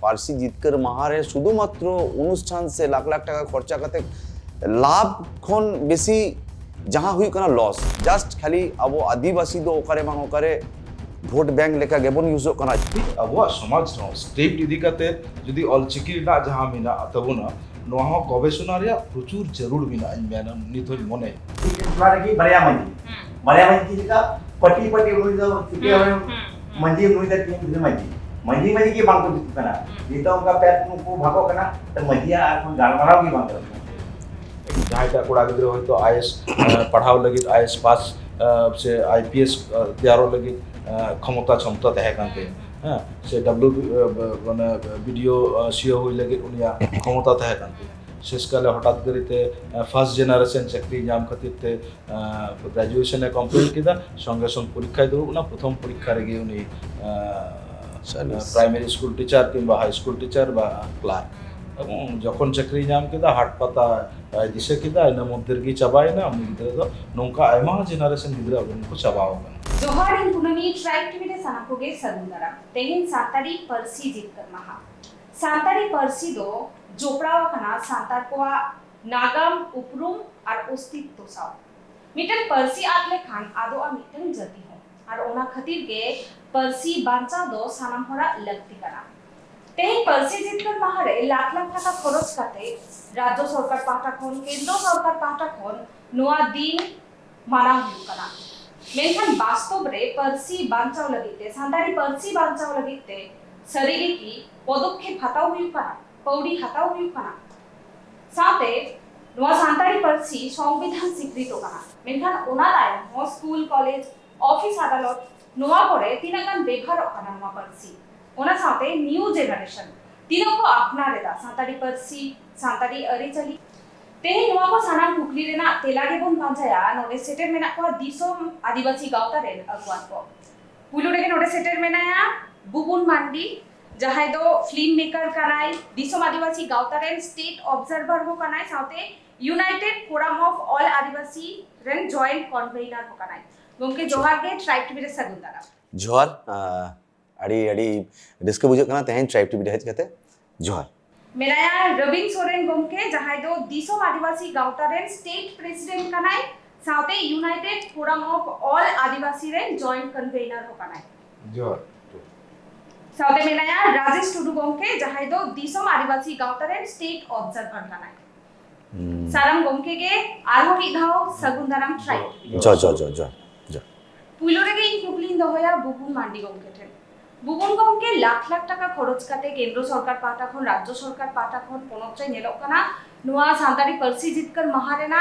पारसी जितकर महारे शुधुमात्र अनुष्ठान से लाख लाख टाका खर्चा करते लाभ खन बेसी जहाँ हुई कना लॉस जस्ट खाली अब आदिवासी दो ओकारे बांग ओकारे भोट बैंक लेका गेबन यूज कना अब समाज स्टेट इदी करते जुदी ऑलचिकी ना जहाँ मिना तबुना नोहा गवेषणा रे प्रचुर जरूर मिना मेना निथोल मने की बरिया मंजी का पटी पटी उनी दो चिके मंजी उनी दा टीम मंजी मंजी की बांग को दितना ये तो उनका पैर को भागो कना तो मंजिया आखन गालमाराव की बांग करना जहाँ का कोड़ा गिद्रे हो तो आईएएस पढ़ाओ लगी आईएएस पास से आईपीएस तैयारो लगी क्षमता तहे कानते हाँ से डब्ल्यू माने वीडियो सीओ हुई लगी उनिया क्षमता तहे कानते शेषकाले हठात करिते फर्स्ट जेनारेशन चाकरी नाम खातिर ते ग्रेजुएशन कमप्लीट किदा संगे संग परीक्षा दुरुना प्रथम परीक्षा रेगे उनी प्राइमरी स्कूल टीचर किंबा हाई स्कूल टीचर बा क्लार्क যখন চাকরি নাম কেদা হাট পাতা দিশে কেদা এনা মধ্যে কি চাবায় না আমি গিদরা দো নংকা আইমা জেনারেশন গিদরা উনকো চাবাও কানা जोहार इन कुननी ट्राइब टीवी सनाकोगे सदुंदरा तेहिन सांतारी परसी जितकर महा सांतारी परसी दो जोपड़ावा कना सांतार कोआ नागम उपरुम और अस्तित्व साव मिटन परसी आतले खान आदो आ मिटन जति हो और ओना खातिर के परसी बांचा दो सानाम होरा लगती कना तेहिन परसी जितकर महारे लाख लाख टाका खरच करते राज्य सरकार पाटा खन केंद्र सरकार पाटा खन नोआ दिन माना हुई कना मेनखान वास्तव रे परसी बांचाव लगिते सांतारी परसी बांचाव लगिते शरीर की पदक्षेप हताव हुई कना पौड़ी हताव हुई कना साथे नोआ सांतारी परसी संविधान स्वीकृत कना मेनखान ओना लायन हो स्कूल कॉलेज ऑफिस अदालत नोआ करे तिनागान व्यवहार कना नोआ परसी ओना साथे न्यू जेनरेशन तीनों को अपनारे दा सांतारी परसी सांतारी अरिचली तेहे नोआ को सानाम कुकली रेना तेलागे बोन पांजाया नोडे सेटेल मेना को दिसोम आदिवासी गावता रेन अगवान को पुलु रेगे नोडे सेटेल मेनाया बुबुन मांडी जहां दो फिल्म मेकर कनाई दिसोम आदिवासी गावता रेन स्टेट ऑब्जर्वर हो कनाई साथे United forum of all Adivasi rain joint convener हो कनाई गोमके जोहार के ट्राइब टीवी रे सगुंदारा जोहार अड़ी अड़ी डिस्क बुझे कना तेहन ट्राइब टीवी हेज कते जोहार मेराया रविन सोरेन गोमके जहां दो दिसोम आदिवासी गावता रेन स्टेट प्रेसिडेंट कनाई साथे United forum of all Adivasi rain joint convener हो कनाई जोहार साथे मेराया राजेश टुडू गोमके जहां दो दिसोम आदिवासी गावता रेन स्टेट ऑब्जर्वर कनाई साराम गोमके के आरो विधाओ सगुंदाराम ट्राइब जो जो जो जो जो पुलो रेगे इन कुकलिन दहया बुबुन मांडी गोमके ठेन बुबुन गोमके लाख लाख टाका खरच काटे केंद्र सरकार पाटा खन राज्य सरकार पाटा खन पनोच्चय नेलो कना नोआ सांतारी परसी जितकर महारेना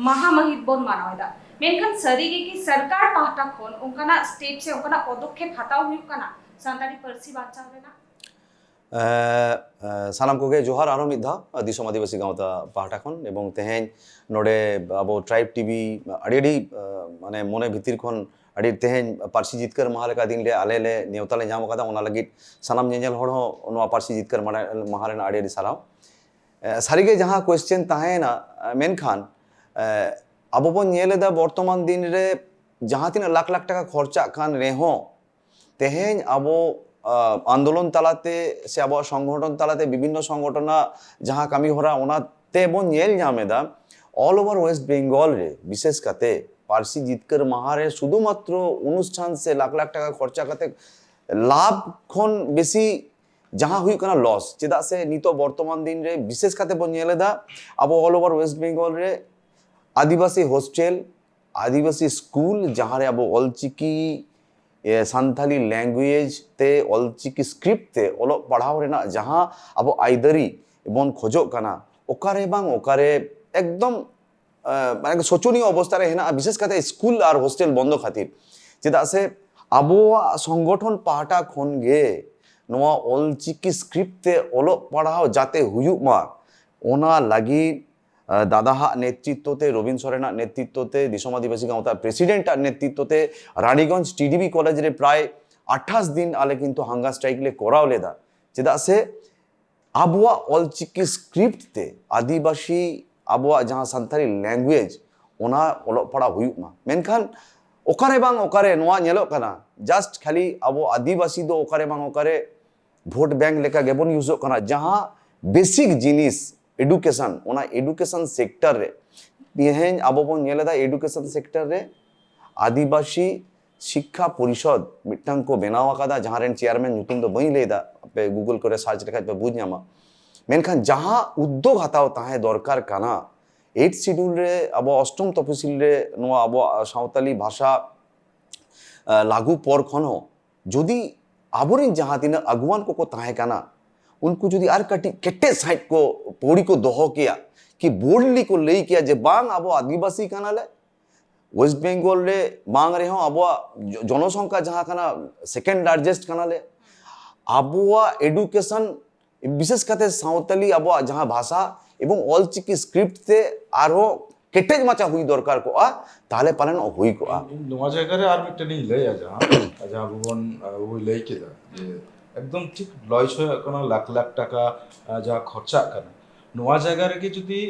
महामहित बोन मानवदा मेनखान सरीगे की सरकार पाटा खन उनकाना स्टेट से उनकाना पदक्षेप हताव हुई कना सांतारी परसी बांचा रेना सानाम कोगे जोहार आरो मिधा दिसोम आदिवासी गावता पाहटा खन एवं तेहेन नोडे अब ट्राइब टीवी अड़ी अड़ी माने मोने भितिर खन अड़ी तेहेन पारसी जितकर महालेका दिन ले आले ले नेवता ले नाम कदा ओना लगित सानाम नेजल हड़ हो नोआ पारसी जितकर महारेना अड़ी अड़ी साराव सारीगे जहाँ क्वेश्चन ताहेना मेनखान अब बन नेलेदा वर्तमान दिन रे जहाँ तीन लाख लाख टाका खर्चा कान रेहो तेहेन अब आंदोलन तालाते से अब संगठन तालाते विभिन्न संगठना जहाँ कामी होरा ओनाते बन नेल नामेदा ऑल ओवर वेस्ट बेंगल रे विशेष कते पारसी जितकर महारे शुधुमात्र अनुष्ठान से लाख लाख टाका खर्चा करते लाभ खन बेसी जहाँ हुई कना लॉस चेदा से नितो वर्तमान दिन रे विशेष कते बन नेलेदा अब ऑल ओवर वेस्ट बेंगल रे आदिवासी हॉस्टेल आदिवासी स्कूल जहाँ रे अब ऑलचिकी सान्थाली लैंग्वेज ते ऑलचिकी स्क्रिप्ट ते ओलो पढ़ाओ रेना जहाँ अब आइदरी बन खोजो कना ओकारे बांग ओकारे एकदम माने सोचनीय अवस्था रे हेना विशेष कते स्कूल और हॉस्टेल बंद खातिर चेदा से आबो संगठन पाहटा खन गे नोआ ऑलचिकी स्क्रिप्ट ते ओलो पढ़ाओ जाते हुयुक मा ओना लगी दादा नेतृत्व ते रविन सोरेना नेतृत्व ते दिसोम आदिवासी गावता प्रेसिडेंट नेतृत्व ते रानीगंज टीडीबी कॉलेज रे प्राय 28 दिन आले किंतु हांगा स्ट्राइक ले कोराव लेदा चेदा से आबुआ ऑलचिकी स्क्रिप्ट ते आदिवासी आबुआ जहाँ सान्थाली लैंग्वेज ओना ओलो पढ़ा हुयुक मा मेनखान ओकारे बांग ओकारे नोआ नेलो कना जस्ट खाली अब आदिवासी दो ओकारे बांग ओकारे भोट बैंक लेका गेबन यूजो कना जहां बेसिक जिनिस एडुकेशन ओना एडुकेशन सेक्टर रे तेहेन आबो बन नेलेदा एडुकेशन सेक्टर रे आदिवासी शिक्षा परिषद मिट्टांग को बनाव आकादा जहां रेन चेयरमैन नुतुम दो बई लेदा पे गूगल करे सर्च लेखा पे बुझ नामा मेनखान जहां उद्योग हताव ताहे दरकार काना 8 शिड्यूल रे अब अष्टम तपसिल रे नोआ अब सावताली भाषा लागू पर खनो जदि आबोरिन जहां तीन अगुवान को ताहे काना उनको जदि आर कटी केटे साइड को पौड़ी को दोहो किया कि बोल्डली को लई किया जे बांग अब आदिवासी काना ले वेस्ट बेंगल रे बांग रे हो अब जनसंख्या जहां काना सेकेंड लार्जेस्ट काना ले अब एडुकेशन विशेष करते सावताली अब जहां भाषा एवं ऑलचिकी स्क्रिप्ट ते आरो केटेज माचा हुई दरकार को ताले पालन हुई को नोआ जगह रे आर मिटनी लय जहां जहां भुवन वो लय केदा जे एकदम ठीक लय छय कोन लाख लाख टाका जहां खर्चा करना नोआ जगह रे कि जदि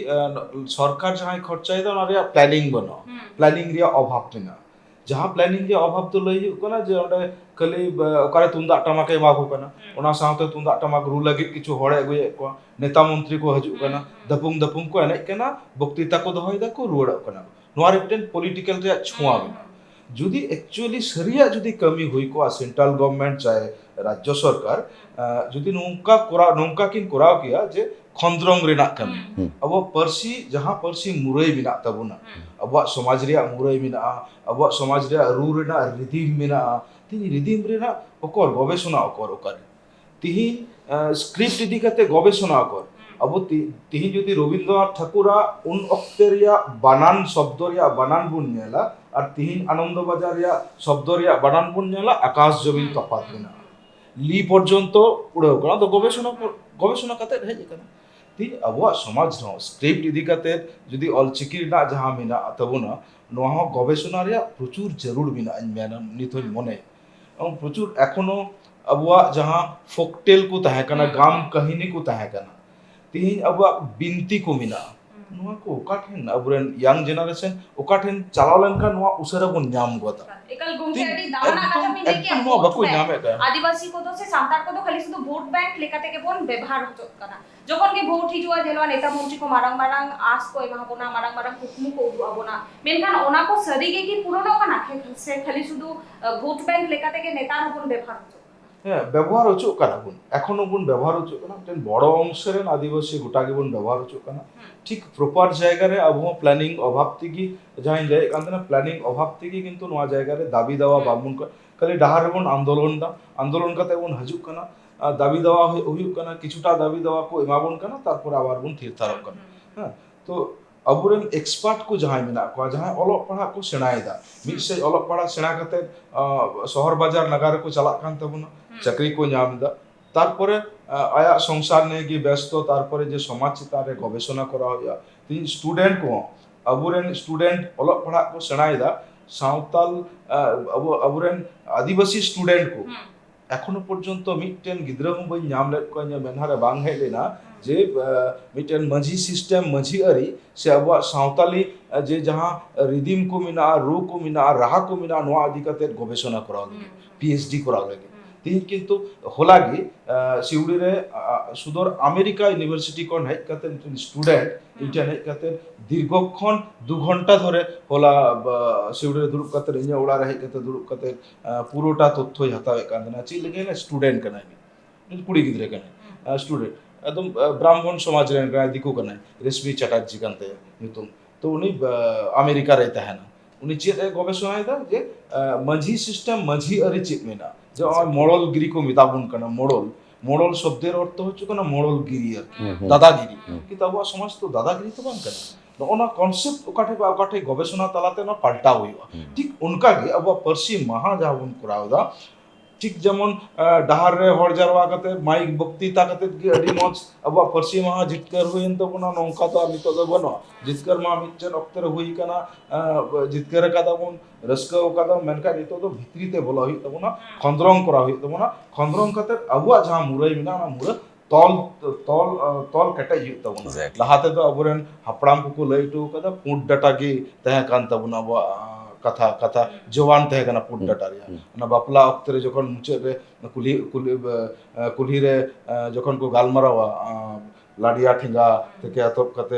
सरकार जहां खर्चाय द ना प्लानिंग बनो प्लानिंग रे अभाव तिना जहां प्लानिंग रे अभाव तो लय कोना जे ओडे खाली ओकारे तुंदा टमाके एमाको कना ओना साउते तुंदा टमाक रु लगी किछु होड़े अगुए को नेता मंत्री को हजु कना दपुंग को एने कना बक्तृता को दोहय दा को रुड़ कना नोआ रिटेन पॉलिटिकल रे छुआ जुदी एक्चुअली सरिया जुदी कमी हुई को सेंट्रल गवर्नमेंट चाहे राज्य सरकार जुदी नोंका किन कराव किया जे खंद्रंग रेना कमी अब परसी जहां परसी मुरई बिना तबुना अब समाज रे मुरई बिना अब समाज रे रू रेना रिदिम बिना तिनी रिदिम रेना ओकर गवेषणा ओकर तिही स्क्रिप्ट इदी कते गवेषणा ओकर अब तिही जदि रविंद्रनाथ ठाकुरा उन अक्ते रिया बानान शब्द रिया बानान बुन नेला और तिही आनंद बाजार रिया शब्द रिया बानान बुन नेला आकाश जमीन तफात बिना ली पर्यंत उड़े कना तो गवेषणा कते हेज कना ती अब समाज नो स्क्रिप्ट इदी कते जदि ऑलचिकी ना जहां मिना तबुना नोहा गवेषणा रिया प्रचुर जरूर बिना मेना निथोय मने और प्रचुर एखोनो अब जहां फोकटेल को तहे कना गाम कहानी को तहे कना तिही अब बिनती को मिना नोआ को ओकाठेन अबरेन यंग जनरेशन ओकाठेन चलाव लेनका नोआ उसरा बन नाम गोता एकल गुंगे अडी दावना कथा में देखिए नोआ बको नाम है आदिवासी को तो से सांतार को तो खाली शुद्ध वोट बैंक लेकाते के बोन व्यवहार होतो कना जखन के भोट हिजुआ जेलवा नेता मंत्री को मारंग मारंग आस को एमा होना मारंग मारंग कुकमु को उडुआबोना मेनखान ओना को सरीगे की पुरोनो कना से खाली शुद्ध वोट बैंक लेकाते के नेता होबन व्यवहार होतो ব্যবহার হচ্ছে কানা গুণ এখনো গুণ ব্যবহার হচ্ছে কানা টেন বড় অংশের আদিবাসী গোটাকে গুণ ব্যবহার হচ্ছে কানা ঠিক প্রপার জায়গায় আবহাওয়া প্ল্যানিং অভাব থেকে যাই যায় কারণ প্ল্যানিং অভাব থেকে কিন্তু নোয়া জায়গায় দাবি দেওয়া বামুন খালি ডাহারে গুণ আন্দোলন কাতে গুণ হাজুক কানা দাবি দেওয়া হুয়ুক কানা কিছুটা দাবি দেওয়া को এমাবন কানা তারপর আবার গুণ থির থারক কানা হ্যাঁ তো अबुरेन एक्सपर्ट को जहां मिना को जहां अलग पढ़ा को सेणायदा मिसे अलग पढ़ा सेणा कते शहर बाजार नगर को चला कान तबुना चाकरी को नामदा तारपरे आया संसार ने की व्यस्त तारपरे जे समाज चितारे गवेषणा करा होया तीन स्टूडेंट को अबुरेन स्टूडेंट अलग पढ़ा को सेणायदा सावताल अबुरेन आदिवासी स्टूडेंट को एखोनो पर्यन्त मिटेन गिद्रा हूं बई नाम लेट को मेनहारे बांग हे लेना जे मिटेन मझी सिस्टम मझी अरी से अब सावताली जे जहां रिदिम को मिना रू को मिना राहा को मिना नोआ अधिकते गवेषणा करा लगे पीएचडी करा लगे तीन किंतु होलागी सिउडी रे सुदूर अमेरिका यूनिवर्सिटी कोन हेज कते स्टूडेंट इंटरनेट कते दीर्घक्षण 2 घंटा धरे होला सिउडी रे दुरुप कते इने ओड़ा रे हेज कते दुरुप कते पुरोटा तथ्य हतावे कांदना ची लगे ना स्टूडेंट कना कुड़ी गिद्रे कना स्टूडेंट एकदम ब्राह्मण समाज रे का दिको कना रेशमी चटर्जी कांते नितुम तो उनी अमेरिका रहता है ना उनी चेत गवेषणा दा जे मझी सिस्टम मझी अरे चेत मेना जो मोड़ल गिरी को मिताबुन कना मोड़ल शब्देर अर्थ होচ্ছে কোন মোড়ল গিরি আর দাদাগিরি কিন্তু আবু সমাজ তো দাদাগিরি তো বান কনা ওনা কনসেপ্ট ওকাঠে গবেষণা তালাতে না পাল্টা হইবা ঠিক উনকাগে আবু পারসি মহা যাবুন করাওদা ঠিক যেমন ডাহার রে হর জারওয়া কাতে মাইক বক্তৃতা কাতে কি আডি মজ আবু পারসি মহা জিতকার হইন তো কোন নংকা তো আমি তো বনো জিতকার মা মিচন অক্তর হই কানা জিতকার কাদা কোন रस्का ओकादा मेनका नितो तो भित्रीते बोला हुई तबना खंद्रंग करा हुई तबना खंद्रंग कते अबुआ जहां मुरई मिना ना मुर तल कटे यु तबना लहाते तो अबुरेन हपड़ाम को लइटू कदा पुड डाटा की तह कान तबना ᱠᱟᱛᱷᱟ ᱠᱟᱛᱷᱟ ᱡᱳᱣᱟᱱ ᱛᱟᱦᱮᱸ ᱠᱟᱱᱟ ᱯᱩᱰ ᱰᱟᱴᱟ ᱨᱮᱭᱟᱜ ᱚᱱᱟ ᱵᱟᱯᱞᱟ ᱚᱠᱛᱮ ᱨᱮ ᱡᱚᱠᱷᱚᱱ ᱢᱩᱪᱟᱹᱫ ᱨᱮ ᱠᱩᱞᱦᱤ ᱨᱮ ᱡᱚᱠᱷᱚᱱ ᱠᱚ ᱜᱟᱞᱢᱟᱨᱟᱣᱟ ᱞᱟᱰᱤᱭᱟ ᱴᱷᱮᱸᱜᱟ ᱛᱷᱮᱠᱮ ᱮᱛᱚᱦᱚᱵ ᱠᱟᱛᱮ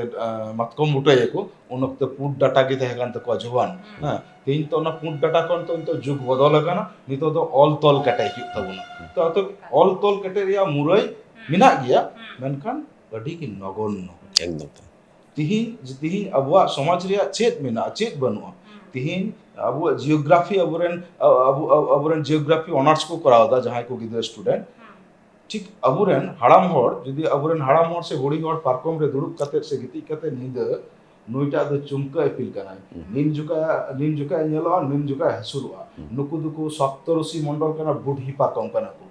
ᱢᱟᱛᱠᱚᱢ ᱵᱩᱴᱟᱹᱭᱟᱠᱚ ᱩᱱ ᱚᱠᱛᱮ ᱯᱩᱰ ᱰᱟᱴᱟ ᱜᱮ ᱛᱟᱦᱮᱸ ᱠᱟᱱ ᱛᱟᱠᱚᱣᱟ ᱡᱳᱣᱟᱱ ᱦᱮᱸ ᱛᱮᱦᱮᱧ ᱛᱚ ᱚᱱᱟ ᱯᱩᱰ ᱰᱟᱴᱟ ᱠᱷᱚᱱ ᱛᱚ ᱱᱤᱛᱚᱜ ᱡᱩᱜᱽ ᱵᱚᱫᱚᱞ ᱟᱠᱟᱱᱟ ᱱᱤᱛᱚᱜ ᱫᱚ ᱚᱞ ᱛᱚᱞ ᱠᱮᱴᱮᱡ ᱦᱩᱭᱩᱜ ᱛᱟᱵᱚᱱᱟ ᱛᱚ ᱚᱛᱚ ᱚᱞ ᱛᱚᱞ ᱠᱮᱴᱮᱡ ᱨᱮᱭᱟᱜ ᱢᱩᱨᱟᱹᱭ ᱢᱮᱱᱟᱜ ᱜᱮᱭᱟ ᱢᱮᱱᱠᱷᱟन ᱟᱹᱰᱤ ᱜᱮ ᱱᱚᱜᱚᱱᱱᱚ একদম तिहिन अबुआ समाज रे चेत मेना चेत बनुआ तिहिन अबुआ जियोग्राफी अबुरेन जियोग्राफी ऑनर्स को करावदा जहां को गिद्रा स्टूडेंट ठीक अबुरेन हड़ाम हड़ यदि अबुरेन हड़ाम हड़ से बुढ़ी हड़ पार्कम रे दुड़ुब कते से गिति कते नींद नुइटा दो चुमका इपिल कनाय नीन जुका नेलोआ नीन जुका हसुरुआ नुकु दुकु सप्तऋषि मंडल कना बुढ़ी पार्कम कना को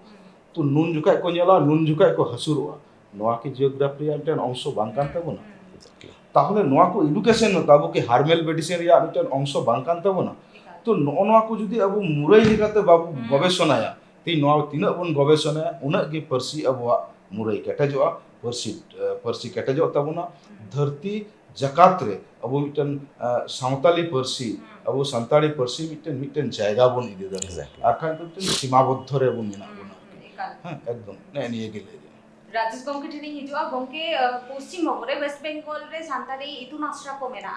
तो नुन जुका को नेलोआ नुन जुका को हसुरुआ नोआ की जियोग्राफी एक अंश बांग कान ताबोना তাহলে নোয়া কো এডুকেশন তাবো কি হারমেল মেডিসিন রিয়া মিটার অংশ বাংকান তাবো না তো নোয়া কো যদি আবু মুরাই লিগাতে বাবু গবেষণায়া তি নোয়া তিনা বন গবেষণা উনা গে পারসি আবুয়া মুরাই কেটেজোয়া পারসি কেটেজো তাবো না ধরতি জাকাত রে আবু মিটান সাঁওতালি পারসি আবু সান্তালি পারসি মিটান জায়গা বন ইদি দারে আর খান তো সীমাবদ্ধ রে বন মিনা বন হ্যাঁ একদম না নিয়ে গেলে राजेश गंके ठेनी हिजुआ गंके पश्चिम बंग रे वेस्ट बेंगल रे सानताली इतुन आश्रा को मेना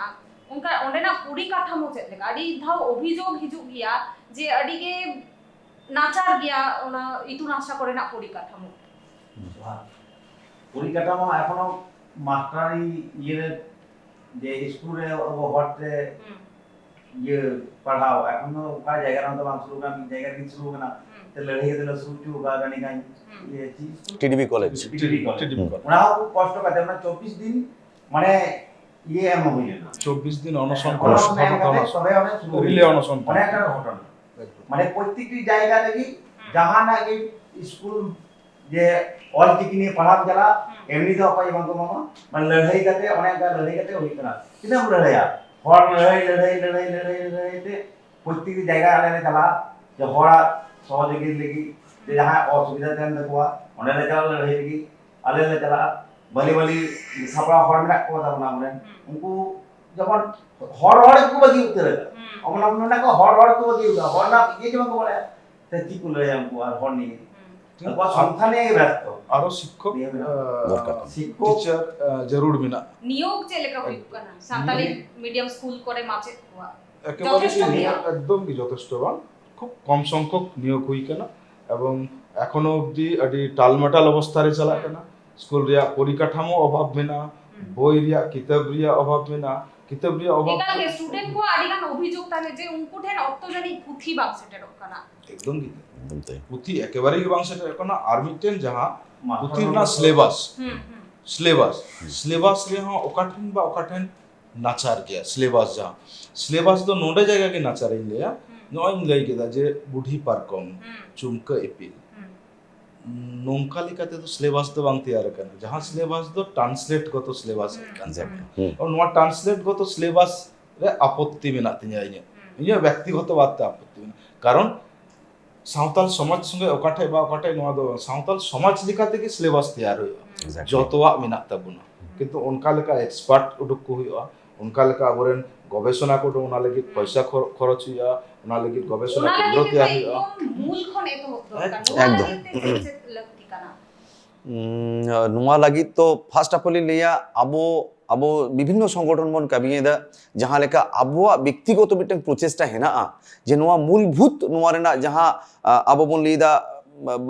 उनका ओंडेना पूरी काठामो चेत लेका अडी धाव अभियोग हिजु गिया जे अडी के नाचार गिया ओना इतुन आश्रा करेना पूरी काठामो পরিকাঠামো এখনো মাস্টারি ইয়ে যে স্কুলে হটে ইয়ে পড়াও এখনো का জায়গা না তো শুরু কাম জায়গা কি শুরু না ते लड़ाई दिला सुचू का गानी का ये चीज টিডিবি কলেজ ওনাও খুব কষ্ট কাটে আমরা 24 দিন মানে ইয়ে এম হইল না 24 দিন অনশন সবাই অনেক রিলে অনশন অনেক একটা ঘটনা মানে প্রত্যেকটি জায়গা লাগি जहां ना कि स्कूल যে অল টিকি নিয়ে পড়াম জ্বালা এমনি তো অপাই বাঙ্গো মামা মানে লড়াই কাতে অনেক লড়াই কাতে হই না কিন্তু লড়াইয়া হর লড়াইতে প্রত্যেকটি জায়গা আলাদা জ্বালা যে হরা সহযোগীর লাগি যে যাহা অসুবিধা তেন দেখুয়া অনেক জ্বালা লড়াই লাগি আলাদা জ্বালা বলি সাপড়া হর মেলা কো দাও না আমরা উনকু যখন হর কো বাগি উত্তরে আমরা না কো হর কো বাগি উত্তরে হর না ये जो को बोले ते की को ले हमको আর হর নি तो संस्थाने ব্যস্ত আরো শিক্ষক দরকার শিক্ষক টিচার জরুর মিনা নিয়োগ যে লেখা হইব কানা সান্তালি মিডিয়াম স্কুল করে মাঝে হওয়া একেবারে যথেষ্ট নিয়োগ। একদম কি যথেষ্টবান খুব কম সংখ্যক নিয়োগ হই কেনা এবং এখনো অবধি আদি টালমাটাল অবস্থারে চালা কেনা স্কুল রিয়া পরিকাঠামো অভাব মেনা বই রিয়া কিতাব রিয়া অভাব মেনা কিতাব রিয়া অভাব একাল কে স্টুডেন্ট को আদিগান অভিযোগ তানে যে উনকু ঠেন অত্তজানি পুথি বাক্সেটের কানা একদম কি একদম তাই পুঁথি একেবারেই বাং সেটা এখন আর মিটেন যাহা পুঁথির না সিলেবাস সিলেবাস রে হ্যাঁ ওকাঠেন বা ওকাঠেন নাচার গিয়া সিলেবাস যা সিলেবাস তো নোডে জায়গা के নাচার ইন লিয়া নয় লই কেদা যে বুঢ়ী পারকম চুমকা এপিল নংকা লিকাতে তো সিলেবাস তো বাং তৈয়ার কানা যাহা সিলেবাস তো ট্রান্সলেট গত সিলেবাস এক্স্যাক্টলি और नोआ ट्रांसलेट गत सिलेबास रे आपत्ति मेना तिया इnya व्यक्तिगत बात आपत्ति मेना कारण सावताल समाज संगे ओकाठे बा ओकाठे नोआ दो सावताल समाज लिकाते के सिलेबास तैयार होया जतवा मेना तबुना किंतु उनका लेका एक्सपर्ट उडुक को होया उनका लेका अबरेन गवेषणा को उना लगी पैसा खर्च होया उना लगी गवेषणा केंद्र तैयार होया মূল খন এত দরকার একদম। লাগতি কানা ᱱᱚᱣᱟ ᱞᱟᱹᱜᱤᱫ ᱛᱚ ᱯᱷᱟᱥᱴ ᱚᱯ ᱚᱞ ᱤᱧ ᱞᱟᱹᱭᱟ ᱟᱵᱚ ᱵᱤᱵᱷᱤᱱᱱᱚ ᱥᱚᱝᱜᱚᱴᱷᱚᱱ ᱵᱚᱱ ᱠᱟᱹᱢᱤᱭᱮᱫᱟ ᱡᱟᱦᱟᱸ ᱞᱮᱠᱟ ᱟᱵᱚᱣᱟᱜ ᱵᱮᱠᱛᱤᱜᱚᱛᱚ ᱢᱤᱫᱴᱟᱝ ᱯᱨᱚᱪᱮᱥᱴᱟ ᱦᱮᱱᱟᱜᱼᱟ ᱡᱮ ᱱᱚᱣᱟ ᱢᱩᱞᱵᱷᱩᱛ ᱱᱚᱣᱟ ᱨᱮᱱᱟᱜ ᱡᱟᱦᱟᱸ ᱟᱵᱚ ᱵᱚᱱ ᱞᱟᱹᱭᱫᱟ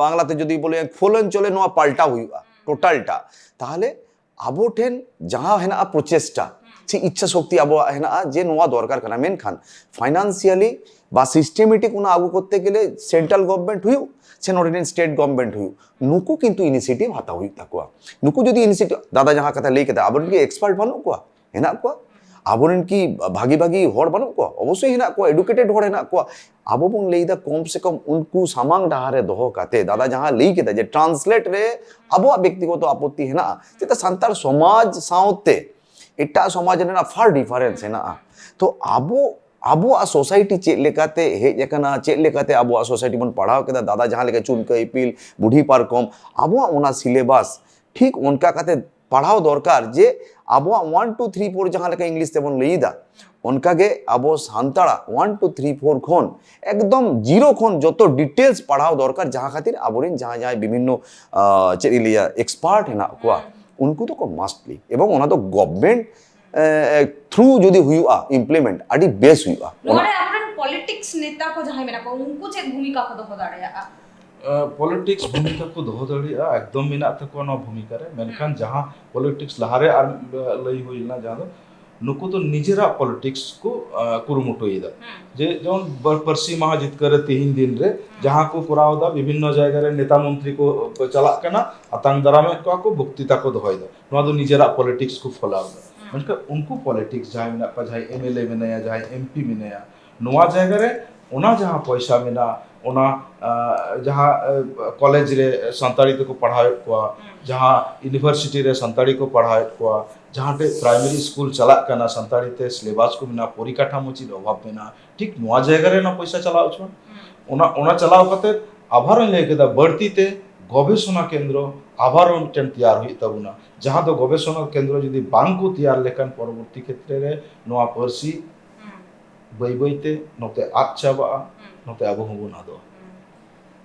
বাংলাতে যদি বলি ফোল অঞ্চলে ᱱᱚᱣᱟ ᱯᱟᱞᱴᱟᱣ ᱦᱩᱭᱩᱜᱼᱟ ᱴᱳᱴᱟᱞᱴᱟ ᱛᱟᱦᱞᱮ ᱟᱵᱚ ᱴᱷᱮᱱ ᱡᱟᱦᱟᱸ ᱦᱮᱱᱟᱜᱼᱟ ᱯᱨᱚᱪᱮᱥᱴᱟ ᱥᱮ ᱤᱪᱪᱷᱟ ᱥᱚᱠতি ᱟᱵᱚᱣᱟᱜ ᱦᱮᱱᱟᱜᱼᱟ ᱡᱮ ᱱᱚᱣᱟ ᱫᱚᱨᱠᱟর ᱠᱟᱱᱟ ᱢᱮᱱᱠᱷᱟᱱ ᱯᱷᱟᱭᱱᱟᱱᱥᱤয়ালি বা সিস্টেমেটিক ওনা আগু করতে গেলে সেন্ট্রাল গভর্নমেন্ট হুইউ সে নরেন স্টেট গভর্নমেন্ট হুইউ নুকু কিন্তু ইনিশিয়েটিভ হাতা হুই তাকুয়া নুকু যদি ইনিশিয়েটিভ দাদা যাহা কথা লই কেদা আবরেন কি এক্সপার্ট বানু কোয়া হেনা কোয়া আবরেন কি ভাগি ভাগি হড় বানু কোয়া অবশ্যই হেনা কোয়া এডুকেটেড হড় হেনা কোয়া আবো বং লইদা কম সে কম উনকু সামাং ডাহারে দহ কাতে দাদা যাহা লই কেদা যে ট্রান্সলেট রে আবো ব্যক্তিগত আপত্তি হেনা যেটা সান্তাল সমাজ সাউতে এটা সমাজ রেনা ফার ডিফারেন্স হেনা তো আবুয়া সোসাইটি चेक लेकाते हेज एकना चेक लेकाते आबुआ सोसाइटी बन पढ़ाव केदा दादा जहां लेके चुनका इपिल बुढ़ी पारकम आबुआ ओना सिलेबस ठीक उनका काते पढ़ाओ दरकार जे आबो 1 2 3 4 जहां लेका इंग्लिश तेबन लईदा उनका गे आबो सांताड़ा 1 2 3 4 खन एकदम जीरो खन जो डिटेल्स पढ़ाओ दरकार जहां खातिर आबोरिन जहां जहां विभिन्न चेक लिया एक्सपार्ट हेना को उनको तो को मस्टली एवं ओना तो गवर्नमेंट थ्रू जदि हुआ इम्प्लीमेंट आदि बेस हुआ नोरे आपन पॉलिटिक्स नेता को जहां मेना को उनको चेक भूमिका को दो दाड़िया पॉलिटिक्स भूमिका को दोहो दाड़िया एकदम मेना तको न भूमिका रे मेनखान जहां पॉलिटिक्स लहारे आर लई होइना जहां दो नुको तो निजेरा पॉलिटिक्स को कुरुमुटोइदा जे जौन परसी महा जितकर 3 दिन रे जहां को करावदा विभिन्न जायगा रे नेता मंत्री को चला कना अतांग दारामे को बक्तृता को दोहइदा नवा दो निजेरा पॉलिटिक्स को फॉलोदा मतलब उनको पॉलिटिक्स जहां मेना पा जहां एमएलए मेनाया जहां एमपी मेनाया नवा जायगा रे ओना जहां पैसा मेना ओना जहां कॉलेज रे संताड़ी को पढ़ाए को जहां यूनिवर्सिटी रे संताड़ी को पढ़ाए को जहां पे प्राइमरी स्कूल चला कना संताड़ी ते सिलेबस को बिना परिकाठा मुची अभाव मेना ठीक नवा जायगा रे ना पैसा चलाओ छ ओना चलाओ कते आभार लेके दा बढ़ती ते गवेषणा केंद्र आभार टेन तैयार हुई तबुना जहां तो गवेषणा केंद्र यदि बांग को तैयार लेकन परवर्ती क्षेत्र रे नवा परसी बई बईते नते आचाबा नते आबो होबुना दो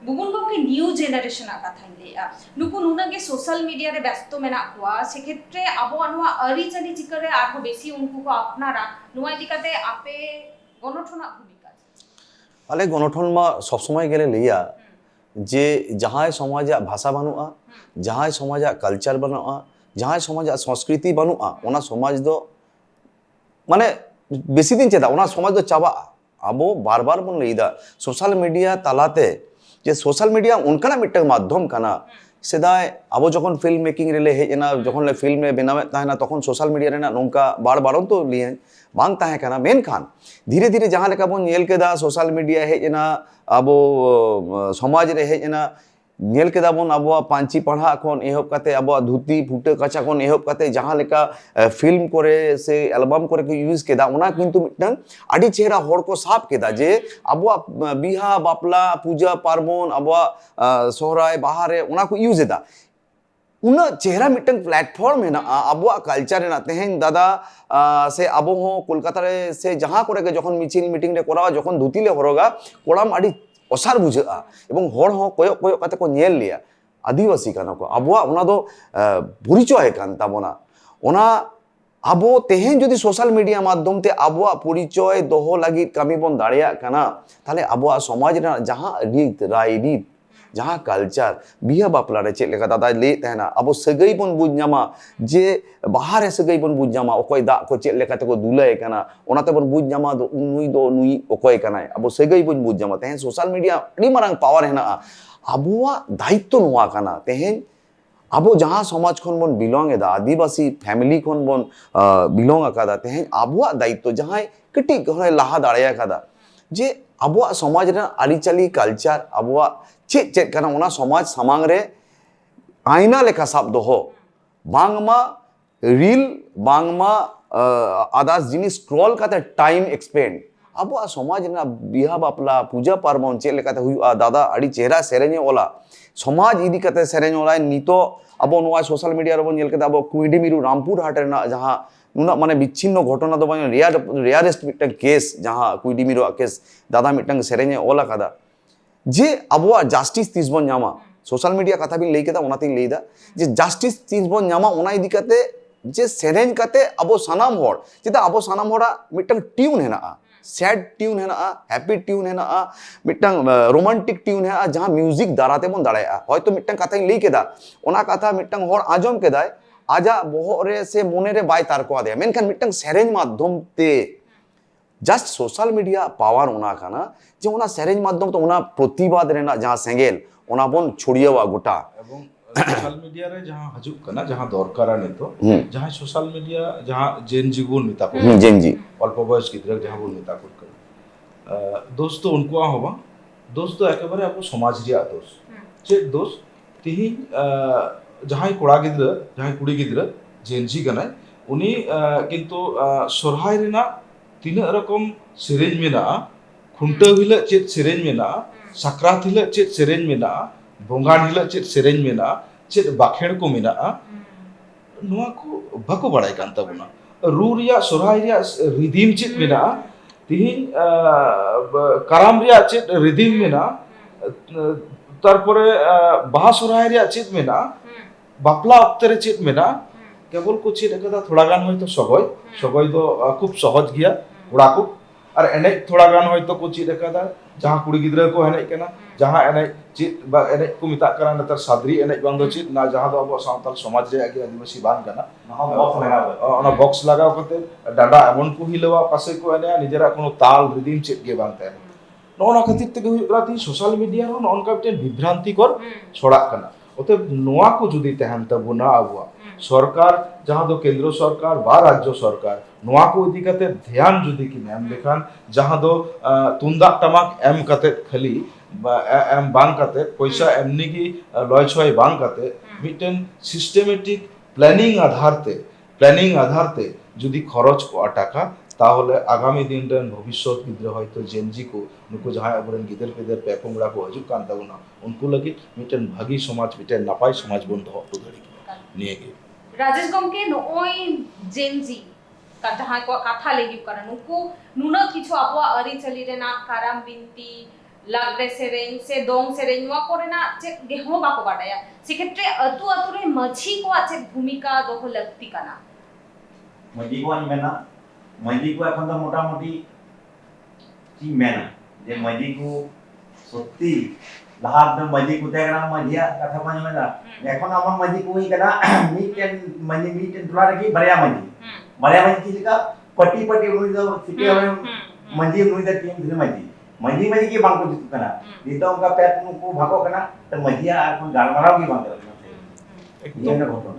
बुबुन को के न्यू जनरेशन आका थाइले नुको नुना के सोशल मीडिया रे व्यस्त मेना हुआ से क्षेत्र आबो अनुवा अरिचनी चिकरे आरो बेसी उनको को अपनारा नुवा दिकाते आपे गणठना भूमिका आले गणठन मा सब समय गेले लिया जे जहां समाज भाषा बनुआ जहां समाज कल्चर बनुआ जहां समाज संस्कृति बनुआ ओना समाज दो माने बेसी दिन चेदा ओना समाज दो चाबा आबो बार बार बन लईदा सोशल मीडिया तालाते जे सोशल मीडिया उनका मिट्टक माध्यम कना सेदाय आबो जखन फिल्म मेकिंग रे हेजना जखन ले फिल्म रे बनावे ताहेना तखन सोशल मीडिया रे ना नोंका बार बारन तो लिए बांग ताहे कना मेन खान धीरे धीरे जहां लेका बन नेल केदा सोशल मीडिया हेजना आबो समाज रे हेजना नेल केदा बन आबो पांची पढ़ा खन एहब काते आबो धुती फुटे कचा खन एहब काते जहां लेका फिल्म करे से एल्बम करे के यूज केदा उना किंतु मिटन आडी चेहरा होड़ को साफ केदा जे आबो बिहा बापला पूजा पार्बण आबो सोहराय बाहरे उना को यूज एदा उना चेहरा मिटन प्लेटफॉर्म है ना आबो कल्चर है ना तेहन दादा से आबो हो कोलकाता रे से जहां करे के जखन मिचिल मीटिंग रे करावा जखन धुती ले हरोगा कोड़ाम आडी असार बुझा एवं होड़ हो कोयो कोयो काते को नेल लिया आदिवासी काना को आबो उना दो परिचय कान ताबोना ओना आबो तेहेन जदि सोशल मीडिया माध्यम ते आबो परिचय दोहो लागि कामी बन दाड़िया काना ताले आबो समाज रे जहां रीत राय रीत जहां कल्चर बिहा बापला रे चेक लेका दादा ले तहना आबो सगई बन बुझनामा जे बाहर सगई बन बुझनामा ओकय दा को चेक लेका ते को दुलय काना ओनाते बन बुझनामा दो नुई ओकय काना आबो सगई बन बुझनामा तहन सोशल मीडिया अडी मारंग पावर हेना आबोवा दायित्व नोआ काना तहन आबो जहां समाज खन बन बिलोंग एदा आदिवासी फैमिली खन बन बिलोंग अकादा तहन आबोवा दायित्व जहां कटी घरे लाहा दाड़या कादा जे आबोवा समाज रे आरिचाली कल्चर आबोवा चेक चेक करना उना समाज समांग रे आईना लेखा साब दोहो बांगमा रील बांगमा आदास जिनी स्क्रॉल काते टाइम एक्सपेंड अब समाज ना बिहा बापला पूजा पार्बण चेक लेकाते हुआ दादा अड़ी चेहरा सेरेने ओला समाज इदी काते सेरेने ओला नितो अब नोआ सोशल मीडिया रे बन नेल केदा अब कुइडी मिरु रामपुर हाट रेना जहां नुना माने विच्छिन्न घटना दो बाने रियरेस्ट मिटन केस जहां कुइडी मिरु केस दादा मिटन सेरेने ओला कादा जे अबुआ जस्टिस तीसबन नामा सोशल मीडिया कथा भी लेकेदा ओनातिन लेदा जे जस्टिस तीसबन नामा ओना इदी काते जे सेरेन काते अबो सनाम होड़ जेदा अबो सनाम होड़ा मिटन ट्यून हेना सैड ट्यून हेना हैप्पी ट्यून हेना मिटन रोमांटिक ट्यून है जहां म्यूजिक दाराते बन दाड़ाया होयतो मिटन कथा लेकेदा ओना कथा मिटन होड़ आजम केदाय आजा बोहो रे से मोने रे बाय तार को आदे मेनखान मिटन सेरेन माध्यम ते जस्ट सोशल मीडिया पावर ओना काना जे ओना सेरेन माध्यम तो ओना प्रतिवाद रेना जहां सेंगेल ओना बन छोड़ियावा गोटा एवं सोशल मीडिया रे जहां हजुक कना जहां दरकार नितो जहां सोशल मीडिया जहां जेनजी गुण मिता को जेनजी अल्प बयस गिद्रा जहां गुण मिता को दोस्तों उनको होबा दोस्तों एकेबारे आपको समाज रिया दोस्त जे दोस्त तिही जहां कोड़ा गिद्रा जहां कुड़ी गिद्रा जेनजी कना उनी किंतु सोरहाय रेना तीन रकम सेरेंज मेना खुंटा हिला चेत सेरेंज मेना सक्रात हिला चेत सेरेंज मेना बोंगान हिला चेत सेरेंज मेना चेत बाखेड़ को मेना ᱱᱚᱣᱟ ᱠᱚ ᱵᱟᱠᱚ ᱵᱟᱲᱟᱭ ᱠᱟᱱ ᱛᱟᱵᱚᱱᱟ ᱨᱩ ᱨᱮᱭᱟᱜ ᱥᱚᱨᱦᱟᱭ ᱨᱮᱭᱟᱜ ᱨᱤᱫᱤᱢ ᱪᱮᱫ ᱢᱮᱱᱟᱜᱼᱟ ᱛᱤᱦᱤᱧ ᱠᱟᱨᱟᱢ ᱨᱮᱭᱟᱜ ᱪᱮᱫ ᱨᱤᱫᱤᱢ ᱢᱮᱱᱟᱜᱼᱟ তারপরে বাহা সরহাই রেᱭᱟᱜ ᱪᱮᱫ ᱢᱮᱱᱟᱜᱼᱟ বাপলা অক্তে রে ᱪᱮᱫ ᱢᱮᱱᱟᱜᱼᱟ কেবল को चेद अकदा थोड़ा गान होयतो सगोय दो खूब सहज गया कोड़ा को और एने थोड़ा गान होयतो को चेद अकदा जहां कुड़ी गिद्रा को एने कना जहां एने चेद बा एने को मिता करा नतर सादरी एने बांग दो चेद ना जहां दो अब सावताल समाज रे आगे आदिवासी बान कना ona box लगाव कते डाडा एमन को हिलवा पासे को एने निजरा कोनो ताल रिदीम चेद गे बांग तने नोना खातिर ते हुई सोशल मीडिया रो नॉन कैप्टन विभ्रांतिकर छड़ा कना অতএব নোয়া কো যদি তেহান তাবুনা আবুয়া সরকার যাহা দো কেন্দ্র সরকার বা রাজ্য সরকার নোয়া কো ইদিকাতে ধ্যান যদি কি এম দেখান যাহা দো তুন্দা টামাক এম কাতে খালি বা এম বাং কাতে পয়সা এমনি কি লয় ছয় বাং কাতে মিটেন সিস্টেমেটিক প্ল্যানিং আধারতে যদি খরচ কো টাকা তাহলে আগামী দিন রেন ভবিষ্যৎ গিদ্রে হয়তো জেনজি को नुको जहां अबरेन गिदर पिदर पेपोंगड़ा को हजु कान ताबुना उनको लगी मिटन भागी समाज मिटन नापाई समाज बन दो तो धड़ी निये के राजेश गमके नोय जेनजी का जहां को कथा लेगी कारण उनको नुना किछु आपवा अरि चली रेना काराम बिनती लागरे सेरेन से दोंग सेरेन नुआ कोरेना जे गेहो बाको बाटाया से क्षेत्र अतु अतुरे मझी को आचे भूमिका दोहो लगती काना मझी को मेना मझी को এখন তো মোটামুটি কি মেনা যে মঝি কো সত্যি লাহার মঝি কো তেগরা মঝিয়া কথা পানি মেনা এখন আমার মঝি কো ই কানা মিটেন মঝি মিটেন তোলা কি বারিয়া মঝি কি লিখা পটি পটি উনি দো সিটি হবে মঝি উনি দা টিম ধরে মঝি কি বাংকো জিতু কানা দিতো উনকা পেট নুকো ভাগো কানা তো মঝিয়া এখন গালমারাও কি বাংকো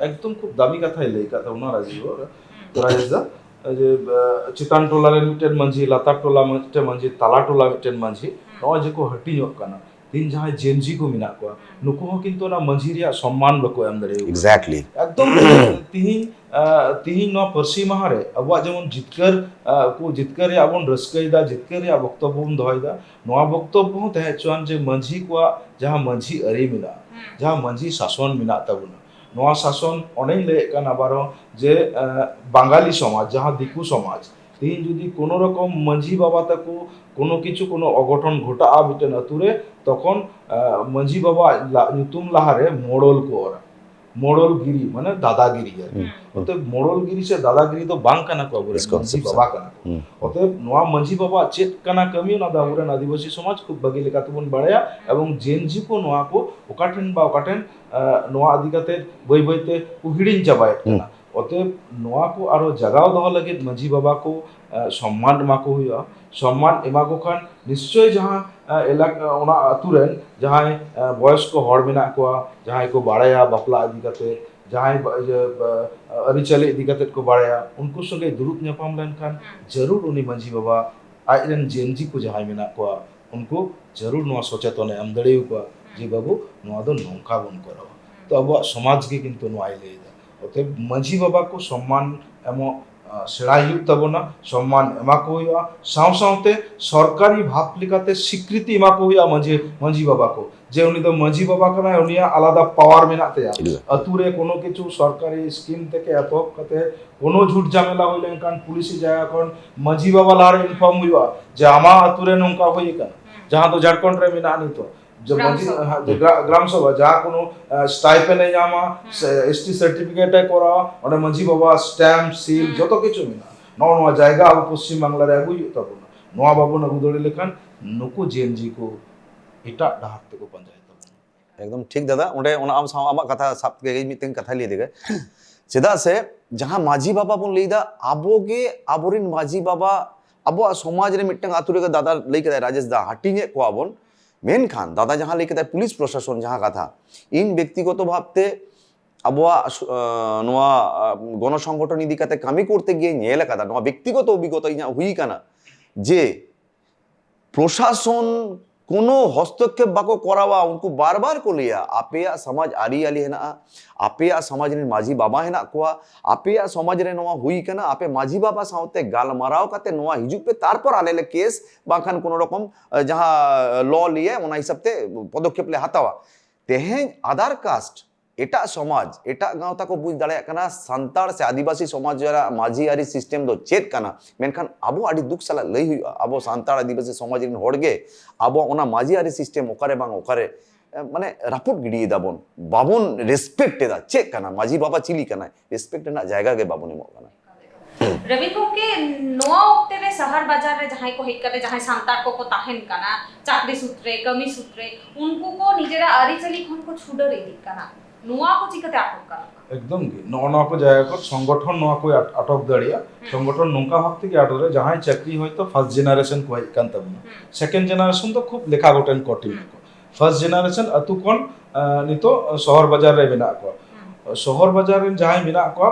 একদম খুব দামি কথাই লই কথা উনা রাজীব রাজেশদা যে চিতান টোলা রে মিটেন মাঝি লাতা টোला मिटेन मांझी ताला टोला मिटेन मांझी नो जेको हटी ᱧᱚᱜ काना तीन जहां जेनजी को मिना को नुको हो किंतु ना मांझी रिया सम्मान बको एम दरे एग्जैक्टली एकदम तिहिन नो परसी माहारे अबवा जेमन जितकर या बन रस्कैदा जितकर या वक्तव्य बन दहैदा नोआ वक्तव्य हो तहे चुआन जे मांझी को जहां मांझी अरे मिना जहां मांझी शासन मिना तबुना नोआ शासन अनेक ले काना बारो जे बांगाली समाज जहां दिकु समाज तीन যদি কোনো রকম মাঝি বাবা তাকো কোনো কিছু কোনো অঘটন ঘটা মিটেন আতুরে তখন মাঝি বাবা নিতুম লাহারে মোড়ল কোরা মোড়লগিরি মানে দাদাগিরি অতএব মোড়লগিরি সে দাদাগিরি তো বাং কানা কো বলে মাঝি বাবা কানা অতএব নোয়া মাঝি বাবা চেত কানা কমি না দাউরেন আদিবাসী সমাজ খুব বাগি লেখা তবন বাড়ায়া এবং জেনজি কো নোয়া কো ওকাটেন নোয়া আদিকাতে বই বইতে উহিড়িন চাবায় কানা অতএব নোয়া को आरो जगाव दह लगे माझी बाबा को सम्मान एमा को हुआ सम्मान एमा को खान निश्चय जहां इलाका ओना अतुरेन जहां बयस को हड़ मेना को जहां को बाड़ाया बापला इदिकाते जहां अरिचले इदिकाते को बाड़ाया उनको संगे दुरुप न्यापाम लेन खान जरूर उनी माझी बाबा आइरन जेनजी को जहां मेना को उनको जरूर नो सचेतन एम दड़े को जे बाबू नो दो नौका बन करो तो अब समाज के किंतु नो आइले অতএব মাঝি বাবাকে সম্মান এমন সেড়াই তাবনা সম্মান এমাকো হইয়া সাথে সরকারি ভাব লিখাতে স্বীকৃতি এমাকো হইয়া মাঝি বাবাকে যে উনি তো মাঝি বাবা কানা উনিয়া আলাদা পাওয়ার মেনাতে আতুরে কোনো কিছু সরকারি স্কিম থেকে এত কাতে কোনো ঝুট ঝামেলা হইলে কারণ পুলিশে যায় এখন মাঝি বাবা লারে ইনফর্ম হইয়া যে আমা আতুরে নৌকা হই কেন যাহা তো ঝাড়খণ্ড রে মিনা আনিত जब ग्राम सभा जहाँ कोनो स्टाइपेंड है जामा एसटी सर्टिफिकेट है कोरा और मंझी बाबा स्टैम्प सील जो तो किचु मिना नौ जायगा अब पश्चिम बांग्ला रे आगु तब नोआ बाबू न गुदड़ी लेखन नुको जेएनजी को इटा डाहते को पंचायत एकदम ठीक दादा ओंडे ओना आम साव आमा कथा साब के मिटिंग कथा लिए देगे चेदा से जहां माझी बाबा बन लेदा आबोगे आबोरिन माझी बाबा आबो समाज रे मिटंग आतुरे के दादा लई के राजेश दा हटिंगे को आबोन मेन खान दादा जहां लेके पुलिस प्रशासन जहां कथा इन व्यक्तिगत भावते आबोआ नोआ गणसंगठन इदिकाते कामी करते गिये नेल कादा नोआ व्यक्तिगत अभिज्ञता इना हुई काना जे प्रशासन कोनो हस्तक्षेप बाको करावा उनको बार बार को लिया आपेया समाज आरी आली हेना आपेया समाज रे माझी बाबा हेना कोआ आपेया समाज रे नोआ हुई काना आपे माझी बाबा साउते गालमाराव काते नोआ हिजु पे तारपर आलेले केस बाखान कोनो रकम जहां लॉ लिए ओना हिसाबते पदक्षेप ले हातावा तेहें आधार कास्ट एटा समाज एटा गाँवता को बुझ दाड़े कना सान्ताड़ से आदिवासी समाज जरा माझी आरी सिस्टम दो चेत कना मेनखान आबो आडी दुख साला लई हुआ आबो सान्ताड़ आदिवासी समाज रिन होड़गे आबो ओना माझी आरी सिस्टम ओकारे बांग ओकारे माने रापुट गिडी दाबोन बाबोन रेस्पेक्ट एदा चेक कना माझी बाबा चिली कना रेस्पेक्ट ना जायगा गे बाबोन एमो कना रवि गोमके नोआ ओक्ते रे शहर बाजार रे जहां को हेक करे जहां सांतार को ताहेन कना चाकरी सूत्रे कमी सूत्रे उनको को निजेरा आरिचली खन को छुडर इदी कना नोआ को चिकते आटक कना एकदम गे नोआ को जायगा को संगठन नोआ को आटक दाड़िया संगठन नोंका भाबते कि आटरे जहां चाकरी होयतो फर्स्ट जनरेशन को हेकान तबना सेकंड जनरेशन तो खूब लेखा गोटेन कोटी को फर्स्ट जनरेशन अतु कोन नितो शहर बाजार रे मेना को शहर बाजार रे जहां मेना को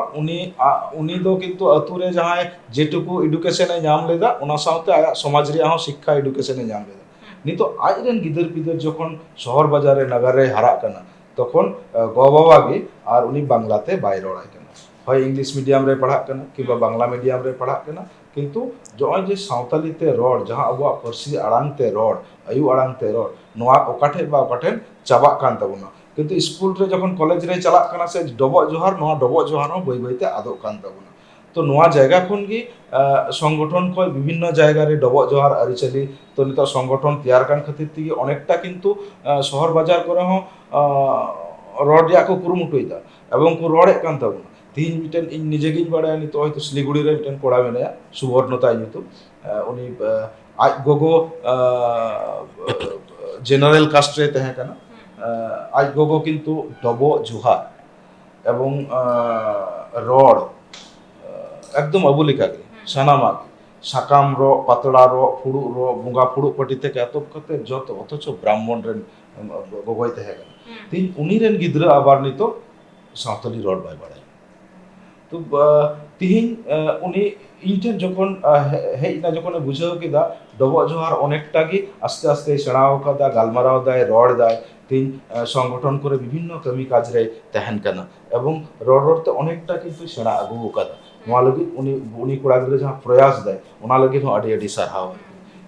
उनी दो किंतु अतु रे जहां जेटुकु एडुकेशन ए नाम लेदा उना साउते आया समाज रे हो शिक्षा एडुकेशन ए नाम लेदा नितो आज रेन गिदर पिदर जखन शहर बाजार रे नगर रे हारा कना तखन गो बाबा गे और उनी बांग्लाते बाय रड़ाय कना হয় इंग्लिश मीडियम रे पढ़ा कना किबा बांग्ला मीडियम रे पढ़ा कना किंतु जय जे सावताली ते रड़ जहां अब पारसी आड़ांग ते रड़ आयु आड़ांग ते रड़ नोआ ओकाठे बा ओकाठे चाबा कान तबना किंतु स्कूल रे जखन कॉलेज रे चला कना से डबो जोहार नोआ डबो जोहार हो बई बईते आदो कान तबना तो नोआ जायगा खन गी संगठन को विभिन्न जायगा रे डबो जोहार आरिचली तो नितो संगठन तैयार कान खातिर ती अनेकटा किंतु शहर बाजार करे हो रड या को कुरुमुटुइदा एवं को रड़े कान तबना तीन मिटन इन निजे गिन बड़ा नितो हयतो सिलीगुड़ी रे मिटन कोड़ा मेना सुवर्णता युतु उनी आज गोगो जनरल कास्ट रे तहे कना आज गोगो किंतु डबो जुहार एवं रड एकदम अबुलिका गे सानामा साकाम रो पातड़ा रो फुड़ु रो बुंगा फुड़ु पटी ते कातो कते जत अथच ब्राह्मण रे गोगोय तहे कना तीन उनी रेन गिद्रा आबार नितो सावताली रड बाय बड़ा तो तिहिन उनी इंटेन जखन हेना जखन बुझाव केदा डबो जोहार अनेकटा गी आस्ते आस्ते सेणाव कदा गालमाराव दाय रड दाय तीन संगठन करे विभिन्न कमी काज रे तहन कना एवं रडरते अनेकटा किंतु सेणा आगु कदा नोआ लगी उनी कोड़ा गिद्रा जहां प्रयास दाय ओना लगी हो आडी आडी सारहाव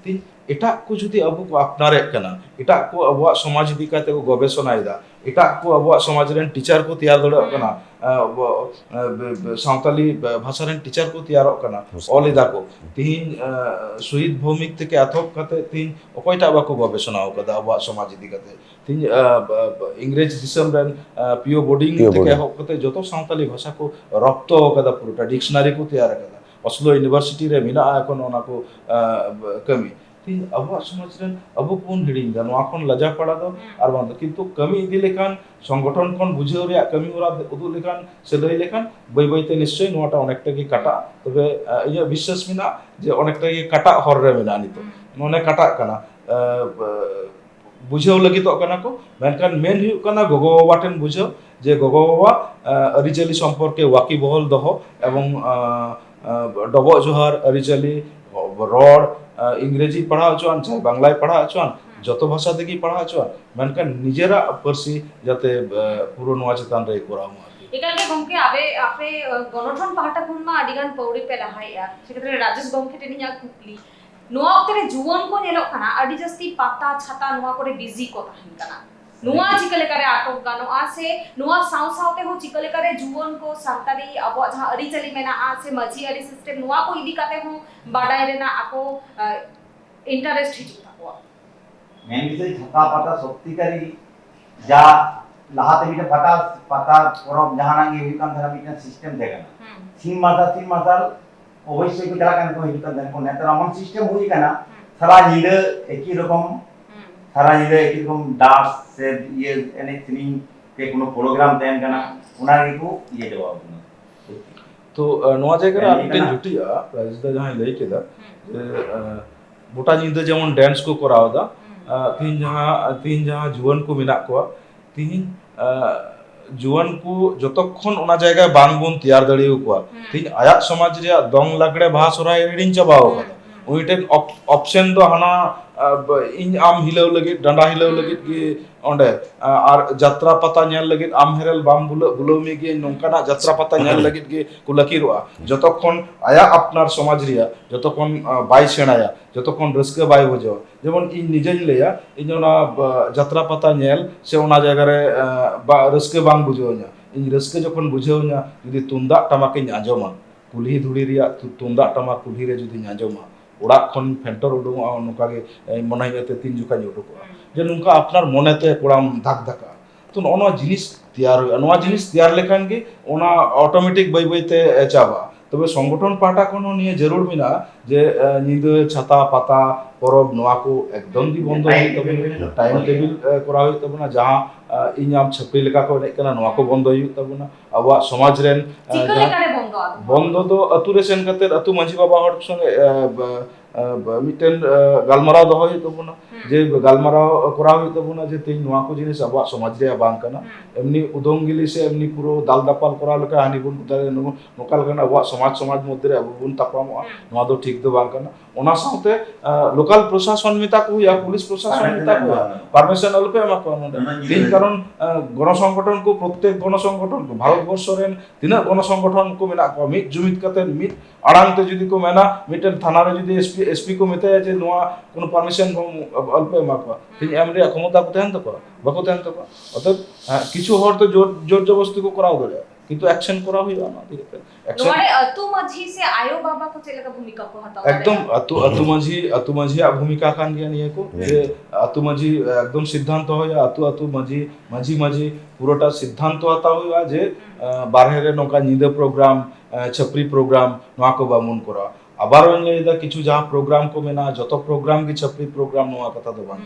तीन एटा को जुदी अब को अपनारे कना एटा को अब समाज दिकाते को गवेषणायदा एटा को अब समाज रेन टीचर को तैयार दड़ कना सावताली भाषा रेन टीचर को तैयार कना ऑलिदा को तीन शहीद भौमिक ते अथक कते तीन ओकयटा बाको गवेषणा कदा अब समाज दिकाते तीन इंग्रेज दिसम रेन पियो बोर्डिंग ते हो कते जतो सावताली भाषा को रप्त कदा पुरटा डिक्शनरी को तैयार कदा oslo यूनिवर्सिटी रे मिना एखन ओना को कमी तीन अब समाज रेन अब कोन हिडिंग दा नोआ कोन लजा पड़ा दो आर बांद किंतु कमी इदि लेखान संगठन कोन बुझेव रे कमी ओरा उदु लेखान से लई लेखान बई बईते निश्चय नोआटा अनेकटा की काटा तबे इया विश्वास मिना जे अनेकटा की काटा हर रे मिना नितो नोने काटा कना बुझेव लगी तो कना को मेनखान मेन हुई कना गोगो बाबा ठेन बुझेव जे गोगो बाबा अरिचली संपर्के वाकी बहल दहो एवं डबो जोहार अरिचली रड इंग्रेजी पढ़ा चुआन चाहे बांग्ला पढ़ा चुआन जतो भाषा देगी पढ़ा चुआन मेनखान निजेरा परसी जाते पुरो नोआ चेतान रे कोराम एकाल के गमके आबे आपे गणठन पाहटा खुनमा आदिगान पौड़ी पे लहाया सेक्षेत्रे राजेश गमके टेनिया कुकली नोआ ओक्ते जुवन को नेलो कना आदि जस्ती पाता छाता नोआ कोरे बिजी को ताहन कना नोआ चिकले करे आटक गानो आसे नोआ साव सावते हो चिकले करे जुवन को सांतारी अब जहां अरिचली मेना आसे मजी अरि सिस्टम नोआ को इदी काते हो बाडाय रेना आको इंटरेस्ट हिजुता को मेन विषय छाता पाता सप्तिकारी जा लाहाते मिटे पाता परब जहां गे हुई कान धरा मिटे सिस्टम देगना तीन मासा अवश्य को चला कान को हिजुत कान को नेतर अमन सिस्टम हुई काना सारा नीले एक ही रकम सारा नीले एक ही रकम डांस से ये एने सिंगिंग के कोनो प्रोग्राम तैन काना उना को ये जवाब तो नोआ जगह रे मिटे जुटिया राजदा जहां लई केदा मोटा नींद जेमन डांस को करावदा तीन जहां जुवन को मिना को तीन जुवन को जतक्षण ओना जगह बांग बोन तैयार दड़ियो को तीन आया समाज रे दंग लागड़े भाषा सोराय रिडिंग चबाओ कदा उइटेन ऑप्शन दो हाना इन आम हिलाव लगे डंडा हिलाव लगे कि ओंडे आर जात्रा पता नेल लगे आम हेरल बाम बुलो मी गे नोंकाना जात्रा पता नेल लगे गे कुलकिरोआ जतक्षण आया अपनार समाज रिया जतक्षण बाय सेणाया जतक्षण रस्के बाय बुझो जेमन इन निजेई लेया इन ओना जात्रा पता नेल से ओना जायगा रे रस्के बांग बुझो냐 इन रस्के जखन बुझो냐 जुदि तुंदा टमाके आंजोमा कुल्ही धुड़ी रिया तुंदा टमाक कुल्ही रे जुदि आंजोमा ओड़ा खन फेंटर उडुंगआ नुकागे मने हते तीन जुका उडुकोआ जे नुका अपनार मोनेते कोड़ाम धाक धाका तो नोआ जिनिस तैयार हुआ नोआ जिनिस तैयार लेखान गे ओना ऑटोमेटिक बाई बाईते चाबा तबे संगठन पाटा कोनो निये जरूर मिना जे निदे छाता पाता परब नोआ को एकदम दी बंद टाइम टेबिल करा हुई तबना जहां इनाम छपरी लेका को ने कना नोआ को बंद हुई तबना अबा समाज रेन बंद तो अतु रे सेन कते अतु मांझी बाबा हर संगे मिटेन गालमाराव दो हुई तबना जे गालमाराव करा हुई तबना जे तीन नोआ को जिनिस अबा समाज रे बांग कना एमनी उदोंगिली से एमनी पुरो दाल दापाल करा लेका हानि बुन दारे नोकाल कना अबा समाज मध्य रे अब बुन तापामो नोआ दो ठीक दो बांग कना ओना साथे लोकल प्रशासन मिता को या पुलिस प्रशासन मिता को परमिशन अल्पे मा को तीन कारण गण संगठन को प्रत्येक गण संगठन को भारत वर्ष रेन तिना गण संगठन को मेना को मिट जुमित कते मिट अड़ांग ते जुदी को मेना मिटन थाना रे जुदी एसपी को मिते जे नोआ कोनो परमिशन अल्पे मा को तीन एम रे क्षमता को तहन तो को बको तहन तो को अतः किछु हर तो जोर जबरदस्ती को कराओ दरे किंतु एक्शन करा हुई ना धीरे धीरे एक्शन नोरे अतु माझी से आयो बाबा को चलेगा भूमिका को हटाओ एकदम अतु माझी भूमिका कान गया नहीं को जे अतु माझी एकदम सिद्धांत हो या अतु माझी पुरोटा सिद्धांत आता हुआ जे बारहे रे नोका निदे प्रोग्राम छपरी प्रोग्राम नोआ को बामुन करा आबार लेदा किछु जहां प्रोग्राम को मेना जतो प्रोग्राम की छपरी प्रोग्राम नोआ कथा दो बान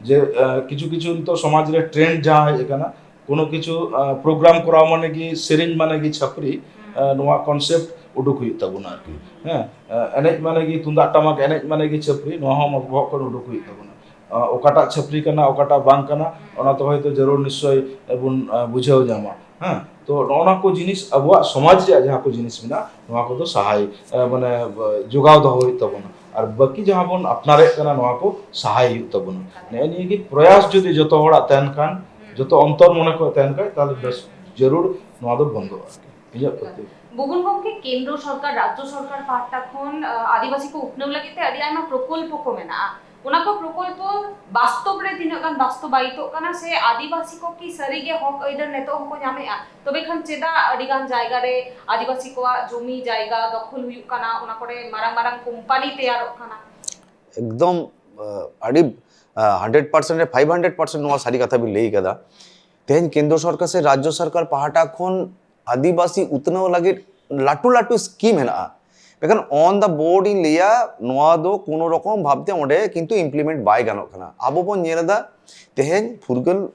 जे किछु तो समाज रे ट्रेंड जहां है एकाना कोनो किछु प्रोग्राम करा माने कि सेरेंज माने कि छपरी नोआ कॉन्सेप्ट उडुक हुई तबुना आरकी हैं एनेज माने कि तुंदा टमाक एनेज माने कि छपरी नोआ हम बहक को उडुक हुई तबुना ओकाटा छपरी कना ओकाटा बांग कना ओना तो होयतो जरूर निश्चय बुन बुझाव जामा हां तो नोना को जिनिस अबवा समाज रे जहां को जिनिस बिना नोआ को तो सहाय माने जोगाव दो होई तबुना और बाकी जहां बन अपनारे कना नोआ को सहाय हुई तबुना ने नि कि प्रयास जदि जतो होड़ा तन खान जो अंतर मन को तैन कर बस जरूर नोआ दो बंद हो बुगुन गमके केंद्र सरकार राज्य सरकार पाटा खन आदिवासी को उपनेव लगिते अदि आयमा प्रकल्प को मेना ओना को प्रकल्प वास्तव रे तिना गान वास्तवायित कना से आदिवासी को की सरीगे हक इधर नेतो हको ᱧᱟᱢᱮᱜᱼᱟ तबे खान चेदा अदि गान जायगा रे आदिवासी को जमी जायगा दखल हुयु कना ओना करे मारांग मारांग कंपनी तैयार कना एकदम अड़ी 100% 500% नोआ सारी कथा भी लेई कदा तेन केंद्र सरकार से राज्य सरकार पहाटा खन आदिवासी उतनो लगे लाटू लाटू स्कीम है ना बेकन ऑन द बोर्ड इन लिया नोआ दो कोनो रकम भाबते ओंडे किंतु इम्प्लीमेंट बाय गानो कना आबो बन नेलदा तेहेन फुरगल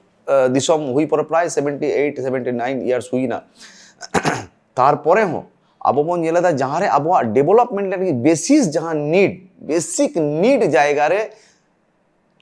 दिसम हुई पर प्राय 78 79 इयर्स हुई ना तार परे हो आबो बन नेलदा जहां रे आबो डेवलपमेंट लगी बेसिस जहां नीड बेसिक नीड जायगा रे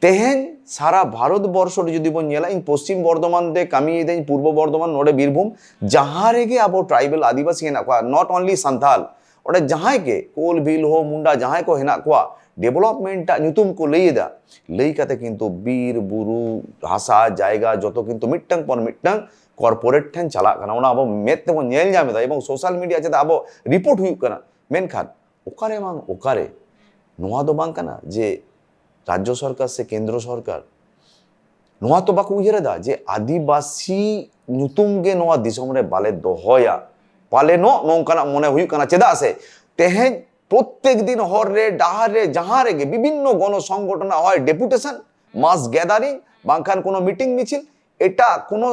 तेहेन सारा भारत वर्ष जुदी बन नेला इन पश्चिम बर्धमान दे कामी दे पूर्व बर्धमान नोडे बीरभूम जहां रे के आबो ट्राइबल आदिवासी हेना को नॉट ओनली संथाल ओडे जहां के कोल बिल हो मुंडा जहां को हेना को डेवलपमेंट नुतुम को लईदा लई काते किंतु बीर बुरु हासा जायगा जतो किंतु मिटटंग पर मिटटंग कॉर्पोरेट ठन चला कना ओना आबो मेत ते बन नेल जामेदा एबं सोशल मीडिया चेदा आबो रिपोर्ट हुई कना मेनखान ओकारे मांग ओकारे नोआ दो बांग कना जे राज्य सरकार से केंद्र सरकार नोआ तो बाको उयरदा जे आदिवासी नुतुम गे नोआ दिसम रे बाले दोहया पाले नो नोंकाना मने हुई कना चेदा से तेहेन प्रत्येक दिन हर रे डाहार रे जहां रे गे विभिन्न गण संगठन হয় डेपुटेशन मास गैदरिंग बांखान कोनो मीटिंग मिছিল এটা কোনো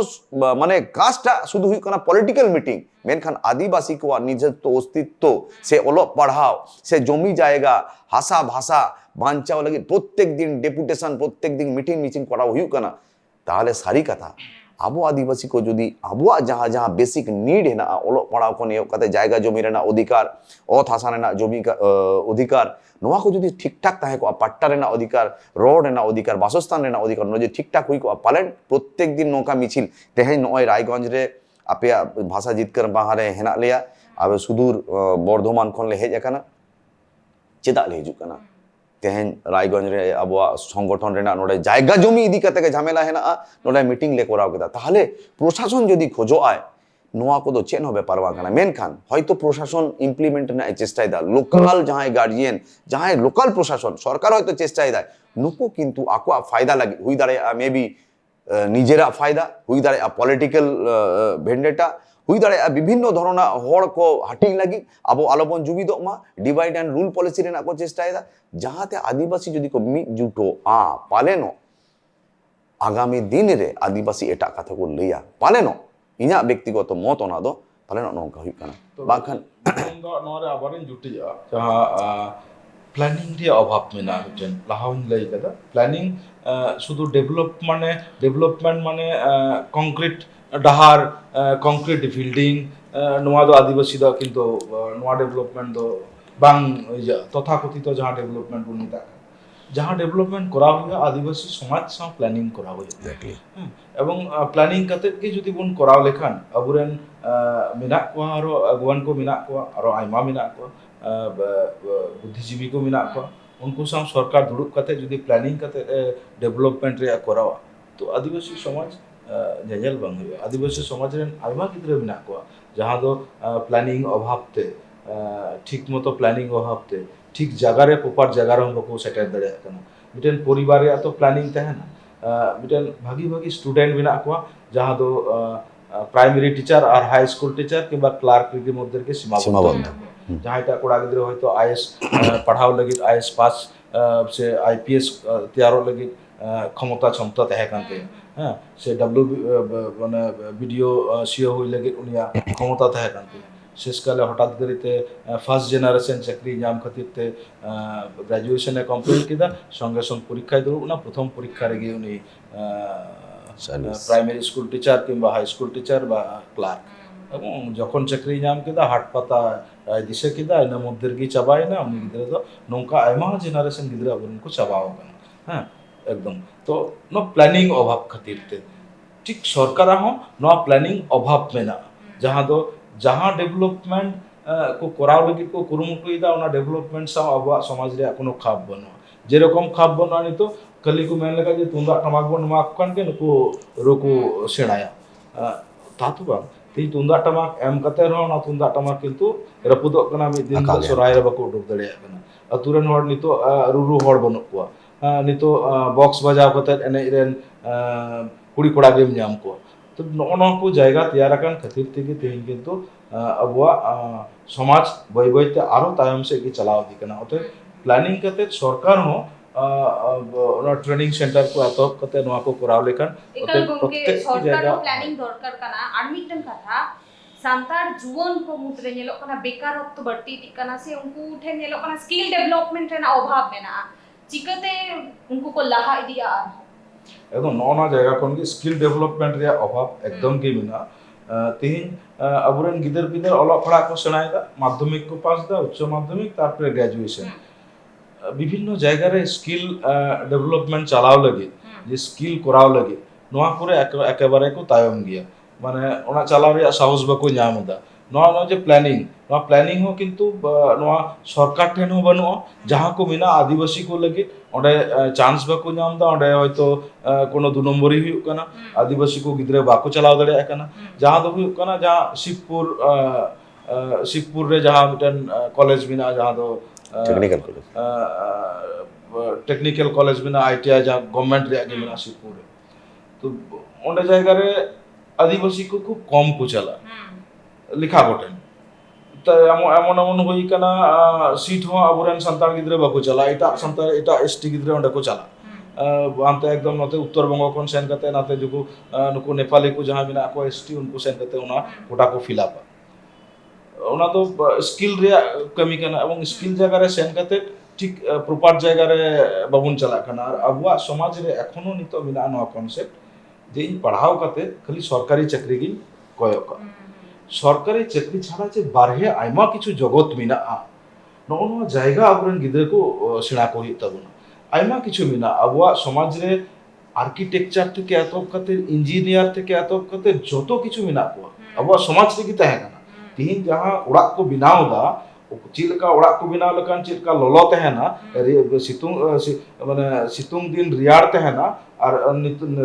মানে কাজটা শুধু হুই কনা পলিটিক্যাল মিটিং মেনখান আদিবাসী को নিজস্ব अस्तित्व से ओलो पढ़ाओ से जमी जाएगा हासा भाषा बांचाओ लगे प्रत्येक दिन डेपुटेशन प्रत्येक दिन मीटिंग मिचिंग करा हुई कना ताहले सारी कथा आबो आदिवासी को जदि आबो जहां जहां बेसिक नीड है ना ओलो पढ़ाओ को नियो कते जायगा जमी रेना अधिकार अत हासा रेना जमी अधिकार नोआ को जदि ठीक ठाक ताहे को पट्टा रेना अधिकार रोड रेना अधिकार वासस्थान रेना अधिकार नो जे ठीक ठाक हुई को पालन प्रत्येक दिन नौका मिছিল तेहे नय रायगंज रे आपे भाषा जितकर बाहरे हेना लिया अब सुदूर बर्धमान खन ले हेज अकना चेदा ले हिजुग कना तेहेन रायगंज रे अबवा संगठन रेना नोडे जायगा जमी इदी कते के झमेला हेना नोडे मीटिंग ले कोराव केदा ताहले प्रशासन जदि खोजो आय नोआ को दो चेन हो बेपार वाकना मेनखान हयतो प्रशासन इम्प्लीमेंट ना चेष्टा दा लोकल जहां गार्जियन जहां लोकल प्रशासन सरकार हयतो चेष्टा दा नुको किंतु आको फायदा लगे हुई दाड़े मे बी निजेरा फायदा हुई दाड़े पॉलिटिकल भेंडेटा हुई दाड़े विभिन्न धरना हड़ को हाटिंग लगी अब आलोबन जुबिदोग मा डिवाइड एंड रूल पॉलिसी रेना को चेष्टा दा जहाते आदिवासी जदि को मिट जुटो पालेनो आगामी दिन रे आदिवासी एटा कथा को लैया पालेनो इना व्यक्तिगत मत ओना दो पालेनो नोंका हुई कना बाखान नोरे आबारिन जुटिया जहां प्लानिंग रे अभाव मेना जन लाहाउन लई कदा प्लानिंग शुधु डेवलपमेंट माने कंक्रीट डहार कंक्रीट बिल्डिंग नोआ दो आदिवासी दो किंतु नोआ डेवलपमेंट दो बांग तथाकथित जहां डेवलपमेंट बुन मिता जहां डेवलपमेंट करा हुआ आदिवासी समाज सा प्लानिंग करा हुआ एग्जैक्टली एवं प्लानिंग कते के जुदी बुन कराव लेखान अबुरेन मिना को आरो अगुवान को मिना को आरो आइमा मिना को बुद्धिजीवी को मिना को उनको सा सरकार दुड़ुब कते जुदी प्लानिंग कते डेवलपमेंट रे करावा तो आदिवासी समाज जेजेल बंग हुआ आदिवासी समाज रेन आइमा गिद्रे मिना को जहां दो प्लानिंग अभाव ते ठीक मतो प्लानिंग अभाव ते ठीक जगह रे प्रॉपर जगह रे हमको सेटल दड़े कना मिटेन परिवार रे तो प्लानिंग तहना मिटेन भागी स्टूडेंट मिना को जहां दो प्राइमरी टीचर और हाई स्कूल टीचर किबा क्लार्क के मध्य के सीमाबद्ध जहां टा कोड़ा गिद्रे होयतो आईएएस पढ़ाव लगी आईएएस पास से आईपीएस तैयारो लगी क्षमता तहे कानते हां से डब्ल्यू माने वीडियो सीओ होई लगी उनिया क्षमता तहे कानते शेषकाले हठात करिते फर्स्ट जेनारेशन चाकरी नाम खातिर ते ग्रेजुएशन कमप्लीट किदा संगे संग परीक्षा दो ना प्रथम परीक्षा रे उनी प्राइमरी स्कूल टीचर किंबा हाई स्कूल टीचर बा क्लार्क এবং যখন চাকরি নাম কেদা হাট পাতা দিশে কেদা এর মধ্যে গিয়ে চাবায় না উনি গিদ্রে তো নৌকা আইমা জেনারেশন গিদ্রে উनको চাবাও কেন হ্যাঁ একদম তো নো প্ল্যানিং অভাব খাতিরতে ঠিক সরকার হো নো প্ল্যানিং অভাব মেনা जहां डेवलपमेंट को कराव लगी को कुरुमुटुदा ओना डेवलपमेंट सा अब समाज रे कोनो खाप बनो जेरकम खाप बनो नि तो कली को मेन लगा जे तुंदा टमाक बन माक कान के नुको रोको सेणाया तातु बा ती तुंदा टमाक एम कते रो ना तुंदा टमाक किंतु रपुदो कना मि दिन को सोराय रे बको उडुक दड़े कना अतुरन हड़ नि तो रुरु हड़ बनो को नि तो बॉक्स बजाव कते एने रेन कुड़ी कोड़ा गेम नाम को तो नोनो को जायगा तैयार कान खातिर तेगे तेहिन किंतु अबवा समाज बय बयते आरो तायम से की चलाव दी कना ओते प्लानिंग कते सरकार हो ट्रेनिंग सेंटर को अतप कते नोआ को कराव लेखान एकल गोंके सरकार प्लानिंग दरकार कना आर मिटन कथा सांतार जुवन को मुद्रे नेलो कना बेकारत्व बढ़ती टिकना से उनको उठे नेलो कना स्किल डेवलपमेंट रेना अभाव मेना चिकते उनको को लहा इदिया एकदम नौना जायगा कोन की स्किल डेवलपमेंट रे अभाव एकदम के बिना तेहिन अबुरेन गिदर बिदर अला पढ़ा को सेणायदा माध्यमिक को पास दा उच्च माध्यमिक तारपरे ग्रेजुएशन विभिन्न जायगा रे स्किल डेवलपमेंट चलाव लगे जे स्किल कराव लगे नोआ करे एकेबारे को तायम गया माने ओना चलाव रे साहस बको न्यामदा नोआ जे प्लानिंग हो किंतु नोआ सरकार ठेन हो बनो जहां को बिना आदिवासी को लगे ओडे चांस बको न्यामदा ओडे होयतो कोनो दु नंबरी हुई कना आदिवासी को गिदरे बाको चलाव दड़े कना जहां दो हुई कना जहां शिवपुर रे जहां मिटन कॉलेज बिना जहां दो टेक्निकल कॉलेज बिना आईटीआई जहां गवर्नमेंट रे आगे बिना शिवपुर तो ओडे जायगा रे आदिवासी को खूब कम को चला लिखा गोटेन तो एमन एमन होई कना सीट हो अबुरेन संतान गिद्रे बाको चला एटा संतान एटा एसटी गिद्रे ओंडे को चला आंते एकदम नते उत्तर बंग कोन सेन कते नाते जुको नुको नेपाली को जहां बिना को एसटी उनको सेन कते ओना कोटा को फिलअप ओना तो स्किल रे कमी कना एवं स्किल जगह रे सेन कते ठीक प्रॉपर जगह रे बाबुन चला कना और अबवा समाज रे एखोनो नितो बिना नो कॉन्सेप्ट जे पढ़ाओ कते खाली सरकारी चाकरी गिन कयक सरकारी चाकरी छाड़ा जे बारहे आइमा किछु जगत मिना नोनो जायगा अबरेन गिदरे को सेणा को ही तबना आइमा किछु मिना अबवा समाज रे आर्किटेक्चर थे के एतब कते इंजीनियर थे के एतब कते जतो किछु मिना को अबवा समाज रे की तहे कना तीन जहां उड़ा को बिनाओ दा ᱪᱮᱫ ᱞᱮᱠᱟ ᱚᱲᱟᱜ ᱠᱚ ᱵᱮᱱᱟᱣ ᱞᱮᱠᱷᱟᱱ ᱪᱮᱫ ᱞᱮᱠᱟ ᱞᱚᱞᱚ ᱛᱟᱦᱮᱱᱟ, ᱥᱤᱛᱩᱝ ᱢᱟᱱᱮ ᱥᱤᱛᱩᱝ ᱫᱤᱱ ᱨᱮᱭᱟᱲ ᱛᱟᱦᱮᱱᱟ ᱟᱨ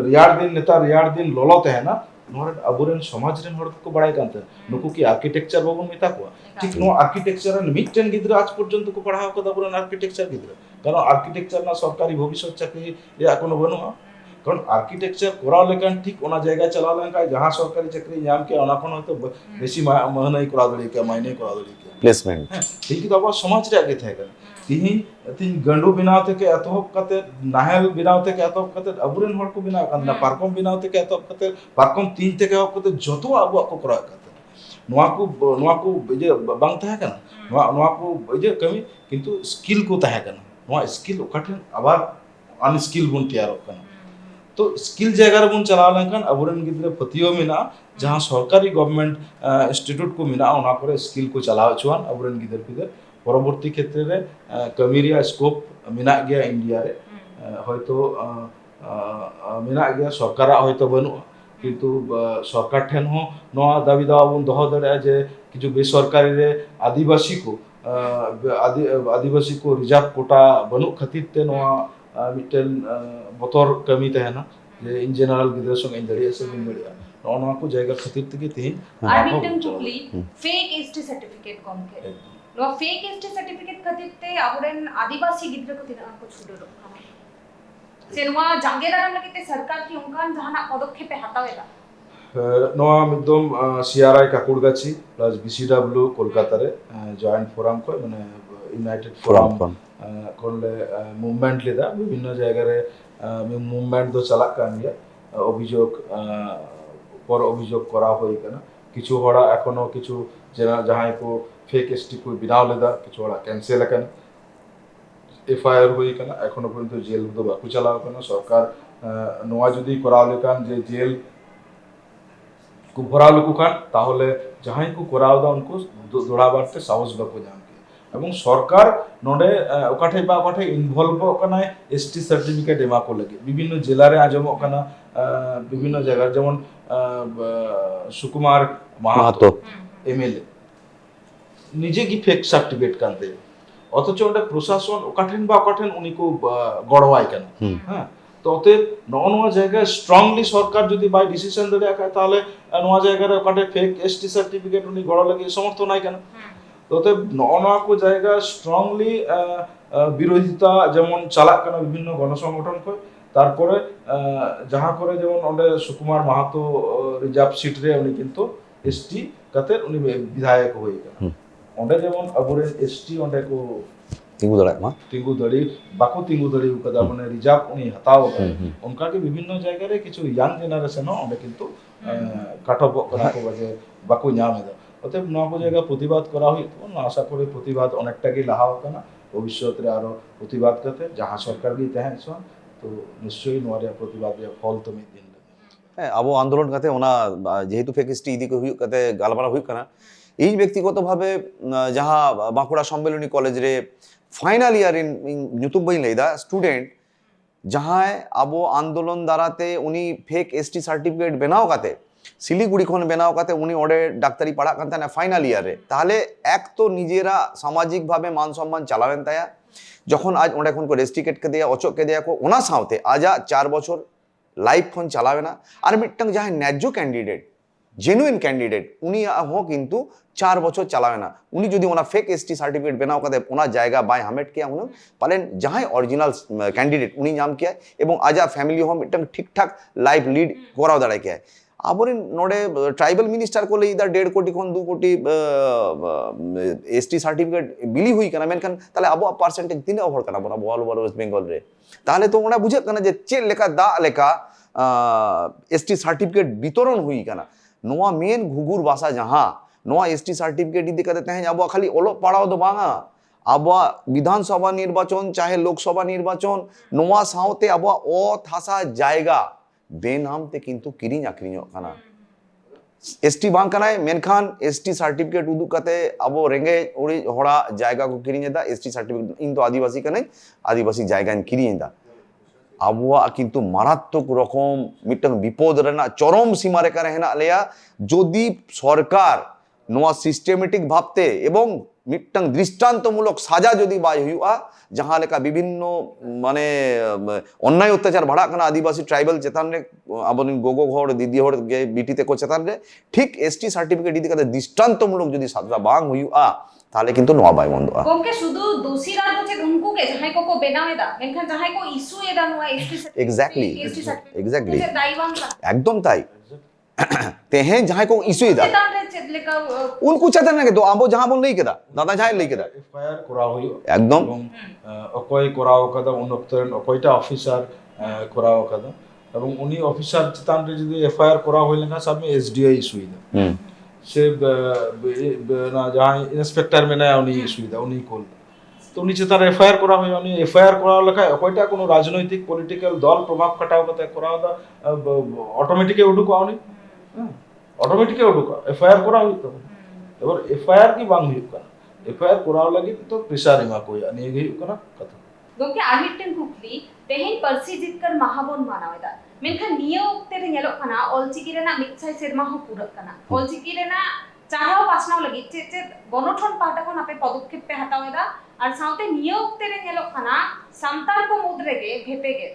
ᱨᱮᱭᱟᱲ ᱫᱤন ᱱᱮᱛᱟর ᱨᱮᱭᱟᱲ ᱫᱤন ᱞᱚᱞᱚ ᱛᱟᱦᱮᱱᱟ, ᱱᱚᱣᱟ ᱟᱵᱚᱨᱮᱱ ᱥᱚᱢᱟᱡᱽ ᱨᱮᱱ ᱦᱚᱲ ᱠᱚ ᱵᱟᱲᱟᱭ ᱠᱟᱱ ᱛᱟᱦᱮᱸ ᱱᱩᱠᱩ ᱠᱤ ᱟᱨᱠᱤᱴᱮᱠচার ᱵᱟᱵᱚᱱ ᱢᱮᱛᱟ ᱠᱚᱣᱟ, ঠিক ᱱᱚᱣᱟ আর্কিটেকচার ᱨᱮᱱ ᱢᱤᱫᱴᱮᱱ ᱜᱤᱫᱽᱨᱟᱹ আজ পর্যন্ত ᱠᱚ ᱯᱟᱲᱦᱟᱣ ᱠᱟᱫᱟ ᱟᱵᱚᱨᱮᱱ ᱟর্কিটেকচার ᱜᱤᱫᱽᱨᱟᱹ, কারণ আর্কিটেকচার না সরকারি ভবিষ্যৎ চাকরি ᱨᱮᱭᱟᱜ কোনো বানুয়া, কারণ আর্কিটেকচার করাও লেখান ঠিক ওনা জায়গায় চালাও লেনখান যাহা সরকারি চাকরি ᱧᱟᱢ কে ওনা ᱠᱷᱚᱱ ᱦᱚᱭᱛᱚ বেশি মাইনে করা দাঁড়িয়ে কে মাইনে করা দাঁড়িয়ে কে প্লেসমেন্ট হ্যাঁ ঠিক তো আবার সমাজ ᱨᱮᱭᱟᱜ ᱜᱮ ᱛᱟᱦᱮᱸ ᱠᱟᱱᱟ, তিহিᱧ গান্ডু বেনাও থেকে এতহব কাতে নাহেল বেনাও থেকে এতহব কাতে আবুরেন হড় কো বেনাও কান না পারকম বেনাও থেকে এতহব কাতে পারকম তিন থেকে এতহব কাতে যত আবুয়াক কো করা কাতে নোয়া কো যে বাং তাহᱮᱸ কানা নোয়া কো যে কামি কিন্তু স্কিল কো তাহᱮᱸ কানা, নোয়া স্কিল ওকাঠেন আবার আনস্কিল বন তৈয়ারᱚᱜ কানা, তো স্কিল জায়গা রে বন চালাও লেনখান আবুরেন গিদ্রে ফতিও মেনা जहाँ सरकारी गवर्नमेंट इंस्टीट्यूट को मेना ओना करे स्किल को चलाव चुआन अबुरेन गिदर पिदर परवर्ती क्षेत्र रे कमी रिया स्कोप मेना गया इंडिया रे হয়তো मेना गया सरकार হয়তো বানুয়া কিন্তু সরকার ঠেন হো নোয়া দাবি দাওয়া বন দহ দাড়া যে কিছু বেসরকারি রে आदिवासी को रिजर्व कोटा बनू खातिर ते नोआ मिटन बतर कमी तहना जे इन जनरल गिदर संग इन दड़िया से बिन दड़िया नोआ को जायगा खातिर ते तेन আর মিটন টুকলি ফেক এসটি সার্টিফিকেট গমকে নো ফেক এসটি সার্টিফিকেট খাতিরতে আবরেন আদিবাসী গিদ্রে কো তিনা को छुडो रखा सेनवा जांगे दाराम लगिते सरकार की उनकान जहाना पदक्षेपे हातावेला नोआ मिदम CRI Kankurgachi plus BCW Kolkata रे जॉइंट फोराम को माने यूनाइटेड फोराम कोले मुवमेंट लेदा विभिन्न জায়গা রে মুভমেন্ট তো চালাক কান গিয়া অভিযোগ পর অভিযোগ করা হই কেনা কিছু হড়া এখনো কিছু যাহাই কো ফেক এসটি কো বিনাও লেদা কিছু হড়া ক্যান্সেল কেন এফআইআর হই কেনা এখনো পর্যন্ত জেল তো বাকু চালাও কেনা সরকার নোয়া যদি করাও লেকান যে জেল को ভরা লোকু খান তাহলে যাহাই কো করাও দা উনকো দৌড়া বাড়তে সাহস বাকো জাম এবং সরকার নডে ওকাঠে বা ওকাঠে ইনভলভ কানা এসটি সার্টিফিকেট এমা কো লাগে বিভিন্ন জেলারে আজম কানা বিভিন্ন জায়গা যেমন সুকুমার মাহাতো এমএলএ নিজে কি ফেক সার্টিফিকেট কানতে অথচ ওটা প্রশাসন ওকাঠেন বা ওকাঠেন উনি কো গড়ওয়াই কেন হ্যাঁ তো অতএব নোয়া জায়গায় স্ট্রংলি সরকার যদি বাই ডিসিশন ধরে রাখে তাহলে নোয়া জায়গায় ওকাঠে ফেক এসটি সার্টিফিকেট উনি গড় লাগে সমর্থ নাই কেন তো অতএব নোয়া কো জায়গা স্ট্রংলি বিরোধিতা যেমন চালাক কেন বিভিন্ন গণসংগঠন কই তারপরে যাহা করে যেমন ওন্ডে সুকুমার মাহাতো রিজার্ভ সিট রে উনি কিন্তু এসটি কাতে উনি বিধায়ক হই কেন ওন্ডে যেমন আবুরেন এসটি ওন্ডে কো তিঙ্গু দাঁড়ায় মা তিঙ্গু দাড়ি বাকু তিঙ্গু দাড়ি উকাদা মানে রিজার্ভ উনি হাতাও উনকা के বিভিন্ন জায়গা রে কিছু ইয়াং জেনারেশন ওন্ডে কিন্তু কাটব করা কো বাজে বাকু ᱧᱟᱢ এদা অতএব নয়া কো জায়গা প্রতিবাদ করা হই তো আশা করি প্রতিবাদ অনেকটা কি লাহাও কানা ভবিষ্যৎ রে আরো প্রতিবাদ করতে যাহা সরকার গি তাহেন সন তো নিশ্চয়ই নয়া রে প্রতিবাদ রে ফল তো মিট দিন হ্যাঁ আবো আন্দোলন কাতে ওনা যেহেতু ফেক এসটি ইদি কো হুᱭᱩᱜ কাতে গালমারা হুᱭᱩᱜ কানা এই ব্যক্তিগতভাবে যাহা বাঁকুড়া সম্মেলনী কলেজ রে ফাইনাল ইয়ার इन nyutum bain leida student जहाँ अब आंदोलन दाराते उनी फेक एसटी सार्टिफिकेट बनाओ काते सिलीगुड़ी खन बनाओ काते उनी ओडे डाक्तारी पढ़ा काते ना फाइनल ইয়ার রে তাহলে এক তো নিজেরা সামাজিক ভাবে মান সম্মান চালাবেন তায়া যখন আজ ওডে খন কো রেস্ট্রিকেট কে দেয়া অচক কে দেয়া কো ওনা সাথে আজ 4 বছর লাইফ খন চালাবে না আর মিট্টাং যাহা ন্যায্য ক্যান্ডিডেট জেনুইন ক্যান্ডিডেট উনি হো কিন্তু 4 বছর চালাবে না উনি যদি ওনা ফেক এসটি সার্টিফিকেট बनाओ কাতে ওনা জায়গা বাই হামেট কে উনি পালেন যাহাই অরিজিনাল ক্যান্ডিডেট উনি নাম কে এবং আজা ফ্যামিলি হোম মিট্টাং ঠিকঠাক লাইফ লিড করাও দাঁড়ায় কে আবরিন নডে ট্রাইবাল মিনিস্টার কোলে ইদার 1.5 কোটি খন 2 কোটি এসটি সার্টিফিকেট বিলি হুই কানা মেনখান তাহলে আবো পার্সেন্টেজ দিনে ওভার কানা বনা বল বল ওয়েস্ট বেঙ্গল রে তাহলে তো ওনা বুঝে কানা যে চে লেখা দা লেখা এসটি সার্টিফিকেট বিতরণ হুই কানা নোয়া মেন ঘুঘুর বাসা যাহা নোয়া এসটি সার্টিফিকেট ইদি কাতে তেহেন আবো খালি ওলো পাড়াও দো বাঙা আবো বিধানসভা নির্বাচন চাহে লোকসভা নির্বাচন নোয়া সাউতে আবো ও থাসা জায়গা বেনামতে কিন্তু কিরিং আক্রিং কানা एसटी बांग कानाय मेनखान एसटी सार्टिफिकेट उदुक काते आबो रेंगे ओड़ी होड़ा जायगा को किरिं दा एसटी सार्टिफिकेट इन तो आदिवासी कानाय आदिवासी जायगा किरिं दा आबुआ किन्तु मारात्मक रकम मिटन विपद रेना चरम सीमा रेखा हेना लेया जदि सरकार নোয়া সিস্টেমেটিক ভাবতে এবং মিটটাং দৃষ্টান্তমূলক সাজা যদি বাই হুᱭᱩᱜᱼᱟ ᱡᱟᱦᱟᱸ ᱞᱮᱠᱟ ᱵᱤᱵᱷᱤᱱᱱᱚ ᱢᱟᱱᱮ ᱚᱱᱱᱟᱭ ᱚᱛᱛᱟᱪᱟᱨ ᱵᱟᱲᱟᱜ ᱠᱟᱱᱟ ᱟᱹᱫᱤᱵᱟᱹᱥᱤ ᱴᱨᱟইᱵᱟᱞ ᱪᱮᱛᱟᱱ ᱨᱮ ᱟᱵᱚᱨᱮᱱ ᱜᱚᱜᱚ ᱦᱚᱲ ᱫᱤᱫᱤ ᱦᱚᱲ ᱜᱮ ᱵᱤᱴᱤ ᱛᱮᱠᱚ ᱪᱮᱛᱟᱱ ᱨᱮ ᱴᱷᱤᱠ ᱮᱥᱴᱤ ᱥᱟর্টিফিকেট ᱤᱫᱤ ᱠᱟᱛᱮ ᱫৃষ্টান্তমূলক যদি সাজা ᱵᱟᱝ ᱦᱩᱭᱩᱜᱼᱟ তাহলে কিন্তু নোয়া বাই বন্ধᱚᱜᱼᱟ গমকে শুধু দোষীরা হচ্ছে উনকু কে যাহাই কো বেনাওয়েদা মেনখান যাহাই কো ইস্যু এদা নোয়া এসটি Exactly. ST Exactly. দাইবান কা একদম তাই তেহেᱧ ᱡᱟᱦᱟᱸᱭ ᱠᱚ ᱤᱥᱩᱭᱮᱫᱟ চেতান রে চেদলেকা ᱩᱱᱠᱩ ᱪᱮᱛᱟᱱ ᱨᱮᱜᱮ ᱛᱚ ᱟᱵᱚ ᱡᱟᱦᱟᱸ ᱵᱚᱱ ᱞᱟᱹᱭ ᱠᱮᱫᱟ দাদা ᱡᱟᱦᱟᱸᱭ ᱞᱟᱹᱭ ᱠᱮᱫᱟ এফআইআর করা হইল একদম এবং অকয় করাও কাদা উন অক্তরেন অকয়টা অফিসার করাও কাদা এবং উনি অফিসার চিতান রে যদি এফআইআর করা হইলে না সামনে এসডিআই সুবিধা হুম সে না যাই ইন্সপেক্টর মেনায় উনি সুবিধা উনি কল তো উনি চিতান এফআইআর করা হয় উনি এফআইআর করা লেখা অকয়টা কোনো রাজনৈতিক পলিটিক্যাল দল প্রভাব খাটাও কাতে করাও দা অটোমেটিকে উডুকা উনি অটোমেটিকে উডুকা এফআইআর করা হইতো এবার এফআইআর কি বাং হুᱭᱩᱜ ᱠᱟᱱᱟ এফআইআর করাও লাগি তো প্রেসার এমা কই নিয়ে ᱜᱮ ᱦᱩᱭᱩᱜ ᱠᱟᱱᱟ কথা গমকে আর মিটটেন কুকলি তেহেন পারসি জিতকার মাহাবন মানাওয়েদা মেনখান নিয়ে ওক্তে রে ñeloᱜ ᱠᱟᱱᱟ ᱚᱞᱪᱤᱠᱤ ᱨᱮᱱᱟᱜ ᱢᱤᱫᱥᱟᱭ ᱥᱮᱨᱢᱟ ᱦᱚᱸ ᱯᱩᱨᱟᱹᱜ ᱠᱟᱱᱟ ᱚᱞᱪᱤᱠᱤ ᱨᱮᱱᱟᱜ ᱪᱟᱨᱦᱟᱣ ᱯᱟᱥᱱᱟᱣ ᱞᱟᱹᱜᱤᱫ ᱪᱮᱫ ᱜᱚᱱᱚᱴᱷᱚᱱ ᱯᱟᱦᱴᱟ ᱠᱷᱚᱱ ᱟᱯᱮ ᱯᱚᱫᱚᱠᱷᱮᱯ ᱯᱮ ᱦᱟᱛᱟᱣᱮᱫᱟ ᱟᱨ ᱥᱟᱶᱛᱮ ᱱᱤᱭᱟᱹ ᱚᱠᱛᱮ ᱨᱮ ᱧᱮᱞᱚᱜ ᱠᱟᱱᱟ ᱥᱟᱱᱛᱟᱲ ᱠᱚ ᱢᱩᱫᱽ ᱨᱮᱜᱮ ᱵᱷᱮᱯᱮᱜᱮᱫ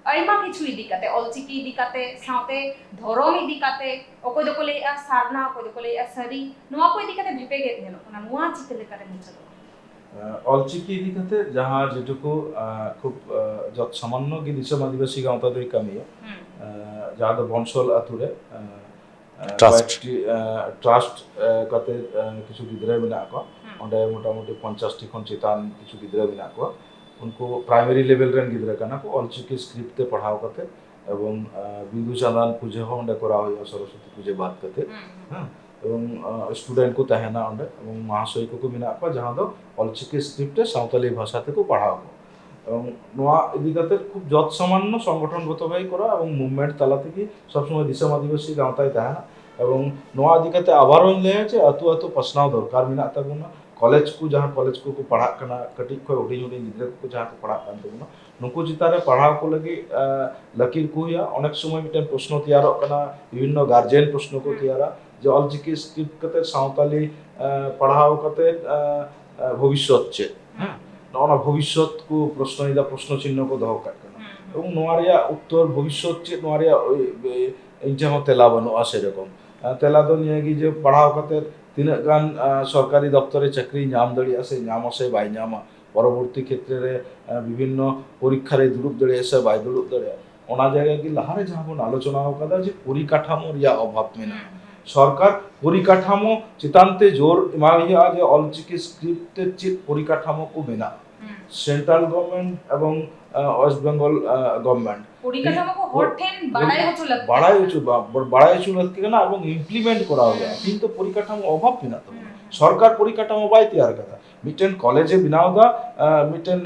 ᱟᱭᱢᱟ ᱠᱤᱪᱷᱩ ᱤᱫᱤ ᱠᱟᱛᱮ ᱚᱞᱪᱤᱠᱤ ᱤᱫᱤ ᱠᱟᱛᱮ ᱥᱟᱶᱛᱮ ᱫᱷᱚᱨᱚᱢ ᱤᱫᱤ ᱠᱟᱛᱮ ᱚᱠᱚᱭ ᱫᱚᱠᱚ ᱞᱟᱹᱭᱮᱜᱼᱟ ᱥᱟᱨᱱᱟ ᱚᱠᱚᱭ ᱫᱚᱠᱚ ᱞᱟᱹᱭᱮᱜᱼᱟ ᱥᱟᱹᱨᱤ ᱱᱚᱣᱟ ᱠᱚ ᱤᱫᱤ ᱠᱟᱛᱮ ᱵᱷᱮᱯᱮᱜᱮᱫ ᱧᱮᱞᱚᱜ ᱠᱟᱱᱟ ᱱᱚᱣᱟ ᱪᱤᱠᱟᱹ ᱞᱮᱠᱟᱨᱮ ᱢᱩᱪᱟᱹᱫᱚᱜᱼᱟ অলচিকি ইদি কাতে যাহা যেটুকু খুব যত সামান্য কি দিশম আদিবাসী গাঁওতা দই কামিয়া যাহা দো বনসল আতুরে Trust. ট্রাস্ট কাতে কিছু গিদ্রে মেনা কো অন্ডে মোটামুটি 50 টি খন চিতান কিছু গিদ্রে মেনা কো उनको प्राइमरी लेवल रेन गिद्रे काना को অলচিকি स्क्रिप्ट ते पढ़ाव काते এবং বিন্দু চাঁদান পুজো হ অন্ডে করা হয় সরস্বতী পুজো বাদ কাতে হ্যাঁ এবং স্টুডেন্ট को तहना अंडे এবং মহাশয় को মিনা को जहां दो অলচিকি স্ক্রিপ্টে সাঁওতালি ভাষা থেকে পড়াও এবং নোয়া ইদি কাতে খুব যত সামান্য সংগঠনগত ভাই করা এবং মুভমেন্ট তালা থেকে সবসময় দিশম আদিবাসী গাঁওতায় তাহানা এবং নোয়া ইদি কাতে আবারও লে আছে আতু আতু পছনাও দরকার মিনা তাগুনা कॉलेज को जहाँ कॉलेज को पढ़ा करना कटिक को उड़ी उड़ी गिद्रे को जहाँ को पढ़ा करते हैं नुकु चितारे पढ़ाव को लगी लकीर को या अनेक समय मिटन प्रश्न तैयार करना विभिन्न गार्जियन प्रश्न को तैयार जो অলচিকি स्क्रिप्ट कते साँवताली पढ़ाव कते भविष्यत चे ना भविष्यत को प्रश्न इदा प्रश्न चिन्ह को दो करना এবং নোয়ারিয়া উত্তর ভবিষ্যৎ चे নোয়ারিয়া এই যেমন তেলা বানো আসে এরকম তেলা তো নিয়ে গিয়ে যে পড়াও কতে তিনাগ গান সরকারি দপ্তরে চাকরি নাম দাঁড়িয়ে আছে নাম আছে বাই নামা পরবর্তী ক্ষেত্রে বিভিন্ন পরীক্ষারে দুরুপ দাঁড়িয়ে আছে বাই দুরুপ দাঁড়িয়ে ওনা জায়গায় কি লাহারে যাবন আলোচনা কাদা যে পরিকাঠামোর ইয়া অভাব মেনা সরকার পরিকাঠামো চিতান্তে জোর ইমাইয়া যে অলচিকি স্ক্রিপ্টের যে পরিকাঠামো কো মেনা সেন্ট্রাল গভর্নমেন্ট এবং ওয়েস্ট বেঙ্গল গভর্নমেন্ট পরিকাঠামো কো হরঠেন বাড়াই হচু লাগবে বাড়াই হচু লাগবে না এবং ইমপ্লিমেন্ট করা হবে কিন্তু পরিকাঠামো অভাব মেনা তো সরকার পরিকাঠামো বাই তৈয়ার করা মিটেন কলেজে বিনাও দা মিটেন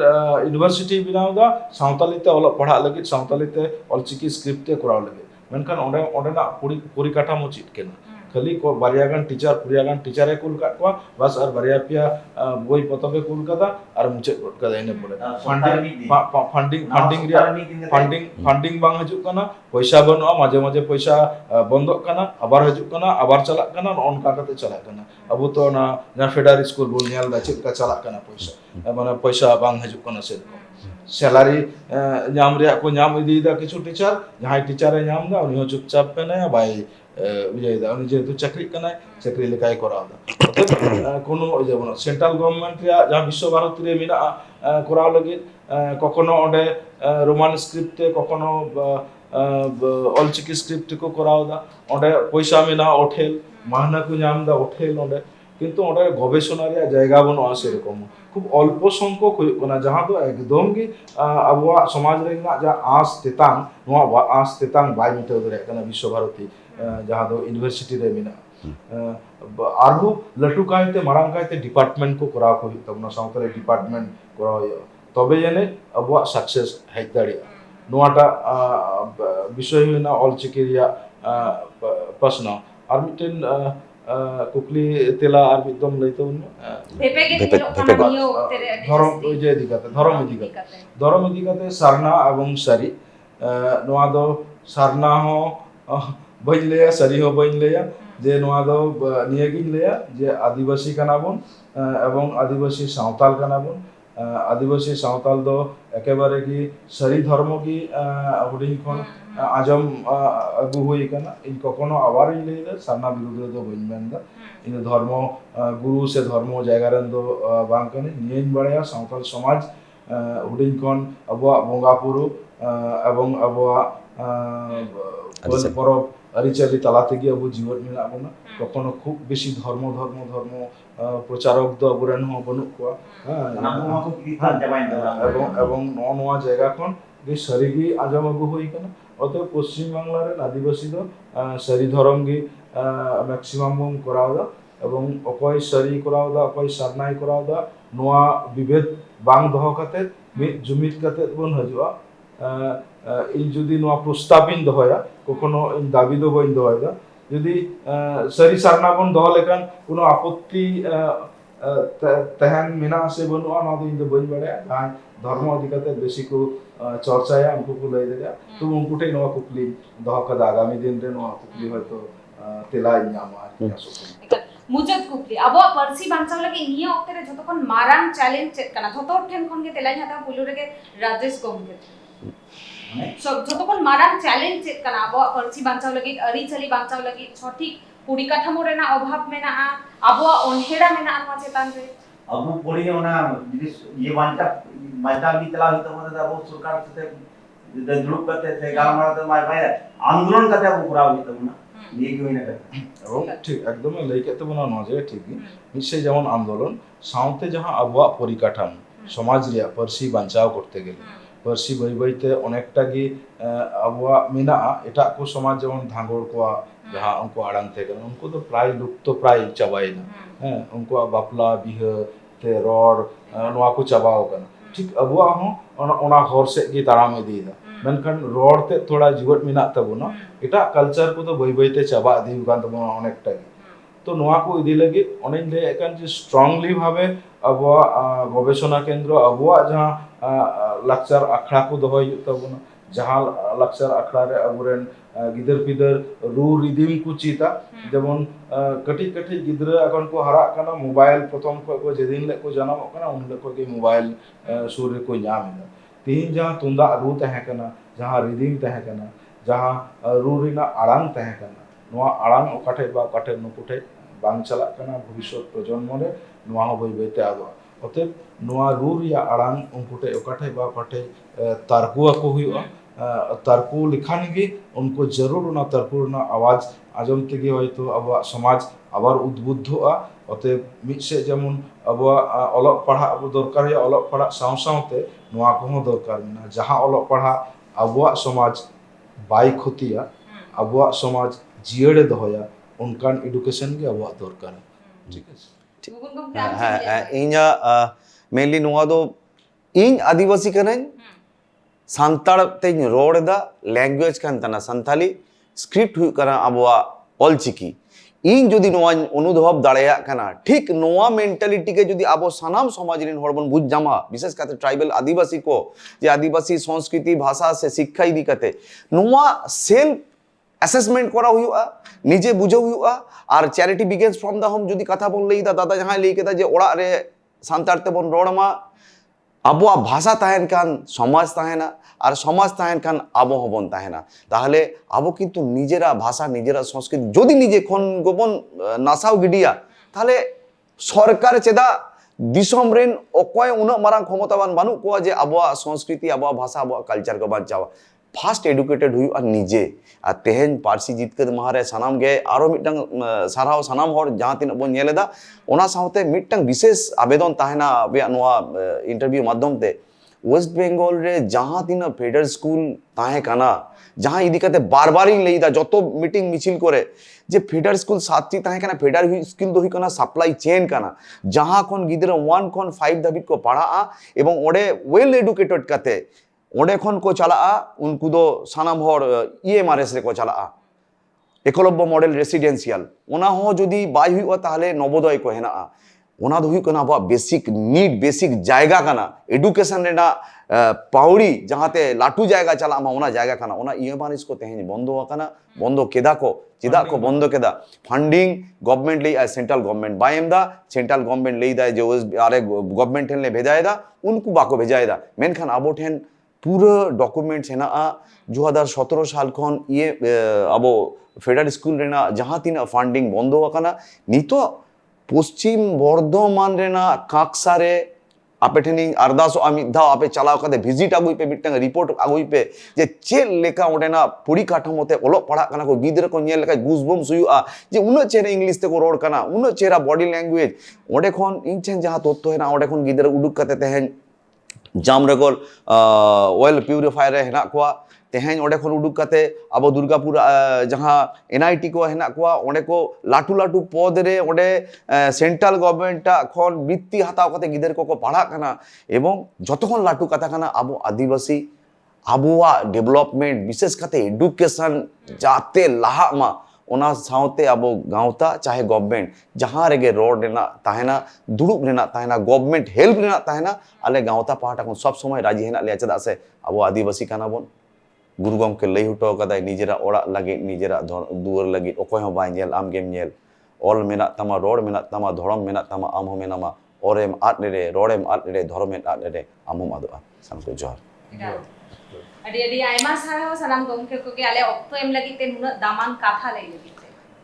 ইউনিভার্সিটি বিনাও দা সাঁওতালিতে পড়া লাগে সাঁওতালিতে অলচিকি স্ক্রিপ্টে করা লাগে মেনখান অনে অনেনা পরিকাঠামো চিটকে না খালি বারিয়াগান টিচার পুরিয়াগান টিচারে কুল কাটবা বাস আর বারিয়া পিয়া বই পতবে কুল কাদা আর মুচে কাদা এনে পড়ে ফান্ডিং বাং হজুক কানা পয়সা বানুয়া মাঝে মাঝে পয়সা বন্ধক কানা আবার হজুক কানা আবার চালাক কানা অনকা কাতে চালাক কানা আবু তো না না ফেডারেল স্কুল বল নিয়াল দা চিকা চালাক কানা পয়সা মানে পয়সা বাং হজুক কানা সেরকম স্যালারি নাম রে को नाम इदी दा किछु टीचर जहां टीचर नाम दा उनी चुपचाप पे ना भाई बुझाई दा उनी जेतु चाकरी कनाय चाकरी लेकाय करा दा कोनो जेबन सेंट्रल गवर्नमेंट रे जहां विश्व भारती रे मिना करा लगे कखनो ओंडे रोमान स्क्रिप्ट कखनो অলচিকি স্ক্রিপ্ট को करा दा ओंडे पैसा मिना ओठेल माहना को नाम दा ओठेल ओंडे কিন্তু ওটা গবেষণার জায়গা বনো আছে এরকম খুব অল্প সংখ্যক না যাহা তো একদম কি আবহাওয়া সমাজ রেগনা যা আস তেতাং নোয়া আস তেতাং বাই মিটার ধরে এখানে বিশ্বভারতী যাহা তো ইউনিভার্সিটি রে মিনা আরো লটু কাইতে মারাং কাইতে ডিপার্টমেন্ট কো করা কই তমনা সাঁওতালি ডিপার্টমেন্ট করা হয় তবে জানে আবহাওয়া সাকসেস হাই দাঁড়িয়ে নোয়াটা বিষয় হই না অলচিকি রিয়া প্রশ্ন আর মিটেন কুকলি তেলা আর একদম লইতো ভেপেগেদ নিলো কানা নিও তেরে ধরম ওই যে দিকাতে ধরম দিকাতে সারনা এবং সারি নোয়া দো সারনা হ bain leya sari ho bain leya je noa do niyagin leya je adibasi kana bon এবং আদিবাসী সাঁওতাল কানা বন আদিবাসী সাঁওতাল দো একেবারে কি সারি ধর্ম কি হুডিং খন আজম আগু হই কানা ইন কখনো আবার ইন লেদা সারনা বিরুদ্ধে দো বইন মেন্দা ইন ধর্ম গুরু সে ধর্ম জায়গারেন দো বাং কানে নিয়েন বাড়ায়া সাঁওতাল সমাজ হুডিং খন আবুয়া বঙ্গা পুরু এবং আবুয়া পরব আরিচালি তালাতে গিয়ে আবু জীবন মেনা বনা কখনো খুব বেশি ধর্ম প্রচারক দো আবুরেন হো বনু কোয়া এবং এবং নোয়া জায়গা খন গে সারিগি আজম আগু হই কানা অত পশ্চিম বাংলার আদিবাসী দো সারি ধর্ম গি ম্যাক্সিমাম বম করাও দা এবং অকয় সারি করাও দা অকয় সারনাই করাও দা নোয়া বিভেদ বাং দহ কাতে জুমিত কাতে বন হজুয়া এই যদি নোয়া প্রস্তাবিন দহয়া কখনো দাবি দো বইন দহয়া যদি সারি সারনা বন দহ লেখান কোনো আপত্তি তেহান মেনা আসে বনুয়া না তো ইন্দো বইন বাড়ে যাই ধর্ম অধিকাতে বেশি কো চর্চায় উनको को লই দেয়া তো उनको टे নোয়া কুকলি দহ কাদা আগামী দিন রে নোয়া কুকলি হয়তো তেলা ইনামা আর কি আসো मुजद कुकली अब परसी बांचाव लगे निया ओक्ते रे जतोखन मारांग चैलेंज चेक कना जतो ठेन खन के तेलाई हाता पुलु रे के राजेश गोमके सब जतोखन मारांग चैलेंज चेक कना अब परसी बांचाव लगे अरी चली बांचाव लगे सठिक परिकाठामो रेना अभाव मेना अब अनहेड़ा मेना आत्मा चेतन रे अब पड़ी ओना ये वांटा माइता भी चला तो मतलब अब सरकार से दुरुप करते थे गालमारा तो माय भाई आंदोलन करते अब पूरा हुई तो ना ये क्यों ना करते এবং ঠিক একদম লেইকেতে বনা নজে ঠিকই নিশ্চয় যেমন আন্দোলন সাউতে যাহা আবহাওয়া পরিকাঠামো সমাজ রিয়া পার্সি বাঁচাও করতে গেলে পার্সি বই বইতে অনেকটা কি আবহাওয়া মেনা এটা কো সমাজ যেমন ধাঙ্গড় কোয়া যাহা উनको আড়াং থেকে উनको তো প্রায় লুপ্ত প্রায় চাবাই না হ্যাঁ উनको বাপলা বিহ তে রড নোয়া কো চাবাও কানা ঠিক আবহাওয়া হো ওনা হর সে কি তারাম ইদিদা মেনখান রড তে থোড়া জীবত মেনা তাবনা এটা কালচার কো তো বই বইতে চাবা দিউ কান তাবনা অনেকটা তো নোয়া কো ইদি লাগি অনেক লে একান যে স্ট্রংলি ভাবে আবহাওয়া গবেষণা কেন্দ্র আবহাওয়া যাহা লাকচার আখড়া কো দহই তাবনা যাহা লাকচার আখড়া রে আবুরেন गिदर पिदर रू रिदिम को चीता जेमन कटी कटी गिदर এখন को হারা কানা মোবাইল প্রথম को যেদিন ले को জানাম কানা উন ले को के मोबाइल सूर्य को नाम है तीन जहां तुंदा रू तह कना जहां रिदिम तह कना जहां रू रिना आड़ांग तह कना নোয়া আড়াং ওকাঠে বা কাঠে নুকুঠে বাং চালা কানা ভবিষ্যৎ প্রজন্মরে নোয়া বই বইতে আদো অতএব নোয়া রু রিয়া আড়াং উনকুটে ওকাঠে বা কাঠে তারকুয়া को हुआ तर्को लिखाने की उनको जरूर ना तर्को ना आवाज आजम तेगे হয়তো আবা সমাজ আবার উদ্বুদ্ধ অতএব মিছে যেমন আবা অলক পড়া আবু দরকার হয় অলক পড়া সাউসাউতে নোয়া কোন দরকার না যাহা অলক পড়া আবুয়া সমাজ বাই খতিয়া আবুয়া সমাজ জিয়েড়ে দহয়া উনকান এডুকেশন কে আবুয়া দরকার ঠিক আছে হ্যাঁ ইঞ্জা মেইনলি নোয়া দো ইন আদিবাসী কানাই सानताड़ तेज रोड दा लैंग्वेज कान तना संथाली स्क्रिप्ट हुई करा अबवा ऑलचिकी इन जदि नोआ अनुभव दाड़ेया कना ठीक नोआ मेंटालिटी के जदि आबो सानाम समाज रिन हड़बन बुझ जामा विशेष करते ट्राइबल आदिवासी को जे आदिवासी संस्कृति भाषा से शिक्षा इदी करते नोआ सेल्फ असेसमेंट करा हुआ निजे बुझे हुआ और charity begins from the home जदि कथा बोल लेदा दादा जहां लेई केदा जे ओड़ा रे सानताड़ ते बन रोडमा আবহাওয়া ভাষা তাহেন কান সমাজ তাহেনা আর সমাজ তাহেন কান আবহাওয়া হবন তাহেনা তাহলে আবো কিন্তু নিজেরা ভাষা নিজেরা সংস্কৃতি যদি নিজে খন গোপন নাসাও গিডিয়া তাহলে সরকার চেদা দিশম রেন অকয় উনা মারাং ক্ষমতাবান বানু কোয়া যে আবহাওয়া সংস্কৃতি আবহাওয়া ভাষা আবহাওয়া কালচার को বাঁচাওয়া ফার্স্ট এডুকেটেড হুই আর নিজে আর তেহেন পার্সি জিতकर মাহারে সানাম গে আরো মিটাং সারাও সানাম হর जहां তিন বন নেলেদা ওনা সাথে মিটাং বিশেষ আবেদন তাহেনা বে নোয়া ইন্টারভিউ মাধ্যম তে ওয়েস্ট বেঙ্গল রে जहां তিন ফেডারেল স্কুল তাহে কানা जहां ইদিকাতে বারবারই লেইদা যত মিটিং মিছিল করে যে ফেডারেল স্কুল সাতটি তাহে কানা ফেডারেল স্কুল দহি কানা সাপ্লাই চেইন কানা जहां কোন গিদরা 1 কোন 5 দাবিত को पढ़ा এবং ওড়ে ওয়েল এডুকেটেড কাতে ओडे खन को चला उनको दो सानाम हर EMRS रे को चला एकलव्य मॉडल रेसिडेंशियल ओना हो जदि बाय हुई ताहले नवोदय को हेना ओना दो हुई कना बा बेसिक नीड बेसिक जायगा कना एडुकेशन रेना पाउड़ी जहाँते लाटू जायगा चला मा ओना जायगा खाना ओना इयमानिस को तेहें बंदो आकाना बंदो केदा को चेदा को बंदो केदा फंडिंग गवर्नमेंट ले सेंट्रल गवर्नमेंट बायम दा सेंट्रल गवर्नमेंट ले दा जो आरे गवर्नमेंट ठेन ले भेजाएदा उनको बाको भेजाएदा मेनखान आबो ठेन पूरा डॉक्यूमेंट्स है ना 2017 साल खन ये अब फेडरल स्कूल रेना जहाँ तीना फंडिंग बंदो आकाना नितो पश्चिम बर्धमान रेना काकसा रे आपे ठेनी अरदास मिद धाव आपे चलाव कते विजिट आगुई पे मिटन रिपोर्ट आगुई पे जे चेल लेका ओडेना परिकाठामोते ओलो पढ़ा कना को गिदरा को नेल लेका गूजबम्स हुआ जे उन चेहरा इंग्लिश ते को रोड कना उन चेहरा बॉडी लैंग्वेज ओडे खन इन ठेन जहाँ तथ्य है ना ओडे खन गिदरा उडुक कते तेहेन जामरगोल ऑयल प्यूरिफायर हेना कोआ तेहेन ओडे खन उडुक कते अब दुर्गापुर जहाँ एनआईटी को हेना कोआ ओडे को लाटू लाटू पद रे ओडे सेंट्रल गवर्नमेंट खन बृत्ति हताव कते गिदर को पढ़ा कना एवं जतखन लाटू कथा कना अब आदिवासी आबुआ डेवलपमेंट विशेष कते एडुकेशन जाते लाहा मा ओना साउते अब गाँवता चाहे गवर्नमेंट जहाँ रेगे रोड रेना ताहेना दुड़ुब रेना ताहेना गवर्नमेंट हेल्प रेना ताहेना आले गाँवता पाहटा को सब समय राजी हेना ले चदा से अब आदिवासी काना बोन गुरु गमके लई हटो कदाय निजेरा ओड़ा लगे निजेरा दुआर लगे अकय हं बाय नेल आमगेम नेल ऑल मेना तमा रोड मेना तमा धरम मेना तमा आम हं मेनामा ओरेम आद रे रोडेम आद रे धरमेम आद रे आमम आदोआ सानको जोहार अडी अडी आयमा सारा सलाम गमके को के आले ऑक्टो एम लगी ते नुना दामान काथा लई लगी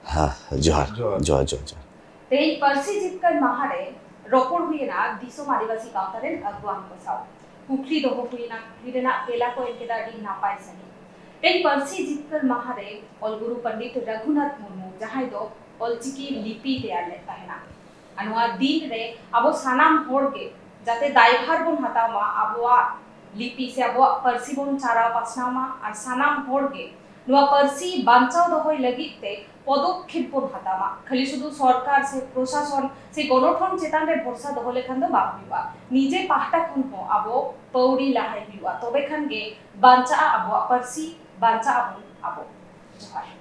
हाँ जोहार जोहार जोहार तेई परसी जितकर महारे रोपड़ हुईना दिसोम आदिवासी गांवतारेन अगुआम बसाव कुखली दोहो हुईना कुखलीना पेला को एनकेदा अडी नापाय सही तेई परसी जितकर महारे ऑलगुरु पंडित रघुनाथ मुर्मू जहां दो ऑलचिकी लिपि तैयार लेता है ना अनुआ दिन रे अबो सानाम होड़गे जाते दायभार बोन हतामा अबोआ लिपि से अबोआ परसी बोन चारा पासनामा और सानाम होड़गे नुआ परसी बांचाव दोहोय लगिते पदक्षेप बोन हतामा खाली शुधु सरकार से प्रशासन से गणठन चेतान रे भरसा दोहो लेखान दो बाप हुआ निजे पाहटा खन हो अबो पौड़ी लाहाय हुआ तबे खान गे बांचा अबोआ परसी बांचा अबो जोहार।